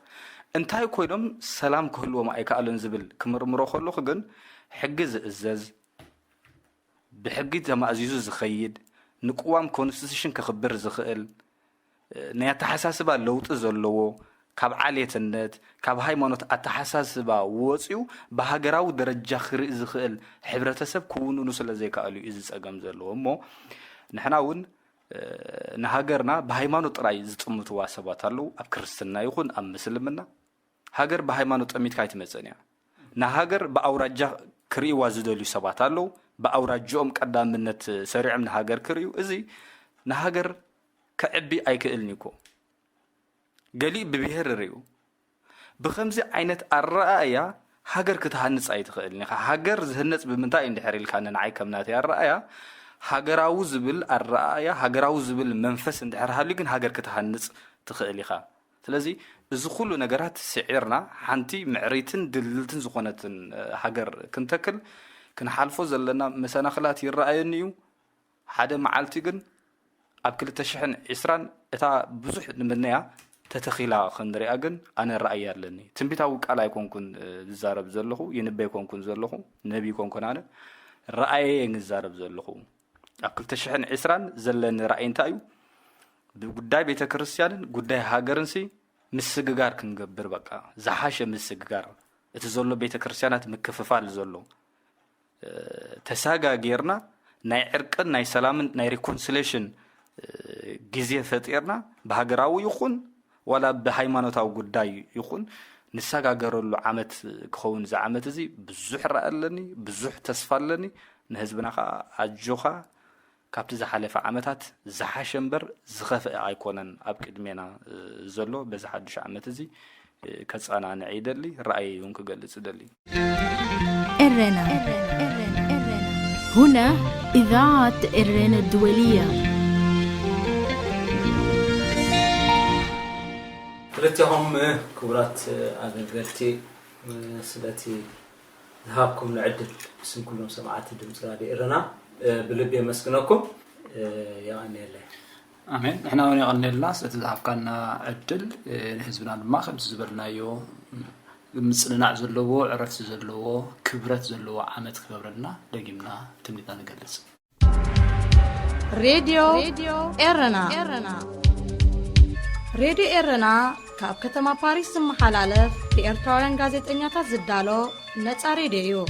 انتاي كويدم سلام كهلو ما ايكالن زبل كمرمرو خلو خغن حجز ازز بحقي تمازيزو زخيد نقوام كونستيتيوشن كخبر زخيل نيا تحساسبا لوط زلو كاب عليتنت كاب هيمانوت اتحساسبا وصيو بهاجراو درجه خري زخيل حبرتسب كونو نسل زي كالو از صقم زلو مو نحناون نهاجرنا بهيمانوت راي زطمتو واسبات አለው اب ክርስትና ይሁን ام مسلمنا هاجر بهيمانوت اميت ካይት መጸንያ نهاجر باوراጃ ክሪዋ ዝደሉ ሰባት አለው باوراجኦም ቀዳምነት ሰሪዕም نهاجر ክሪው እዚ نهاجر كعبي አይክልኒኮ قالي ببهر ريو بخمسة عينت الرأية هاجر كتهنص ايتخيلني هاجر زهنص بمنتا اندحريل كان نعي كمناتي الرأية هاجراو زبل الرأية هاجراو زبل منفس اندحرها لكن هاجر كتهنص تخيليخا ስለዚህ እዚ ኩሉ ነገራት سعيرنا حنتي معريتن دللتن زخونتن هاجر كنتكل كنحالفو زلنا مسناخلات يرأينيو حدا معالتي كن اب 2020 اتا بزح نمنيا تتخيلا خندري اجن انا رايي يالني تنبيتاو قال ايكونكن زارب زلخو ينبي كونكن زلخو نبي كونكن انا رايي نزارب زلخو اكل تشحن 20 زلن رايي انتايو بغداي بيته كريستيان غداي هاغرنسي مسغغار كنغبر بقى زحاشه مسغغار اتزلو بيته كريستيانات مكففال زلو تساغا غيرنا ناي عرقن ناي سلامن ناي ريكونسيليشن غزيه فطيرنا بهاغراو يخون ولا بهيمانوتاو غداي يخون نسغاغرلو عمت كخون زعمت زي بزح رألني بزح تسفالني نحزبنا اجوخا كابت زحلف عمتات زحشنبر زخف ايكونن اب قدمنا زلو بزحدش عمت زي كصانا نعيدلي رايي يونك غلص دلي إرنا هنا إذاعة إرنا الدولية كلتهم كبرات أغلقتي سلاتي ذهابكم لعدة اسم كلهم سماعات الدمس رادي إرنا بلبي مسكنكم يعني الله امين احنا هنا قلنا الله ستذهب كان عدل حزبنا ما خمس زبرنا يو مصلنا زلو عرفت زلو كبرت زلو عمت كبرنا دقيمنا تمنيتنا نقلص راديو إرنا راديو إرنا كاب كتما باريس محلالف بإرتوان غازيت إنياتا زدالو نتا راديو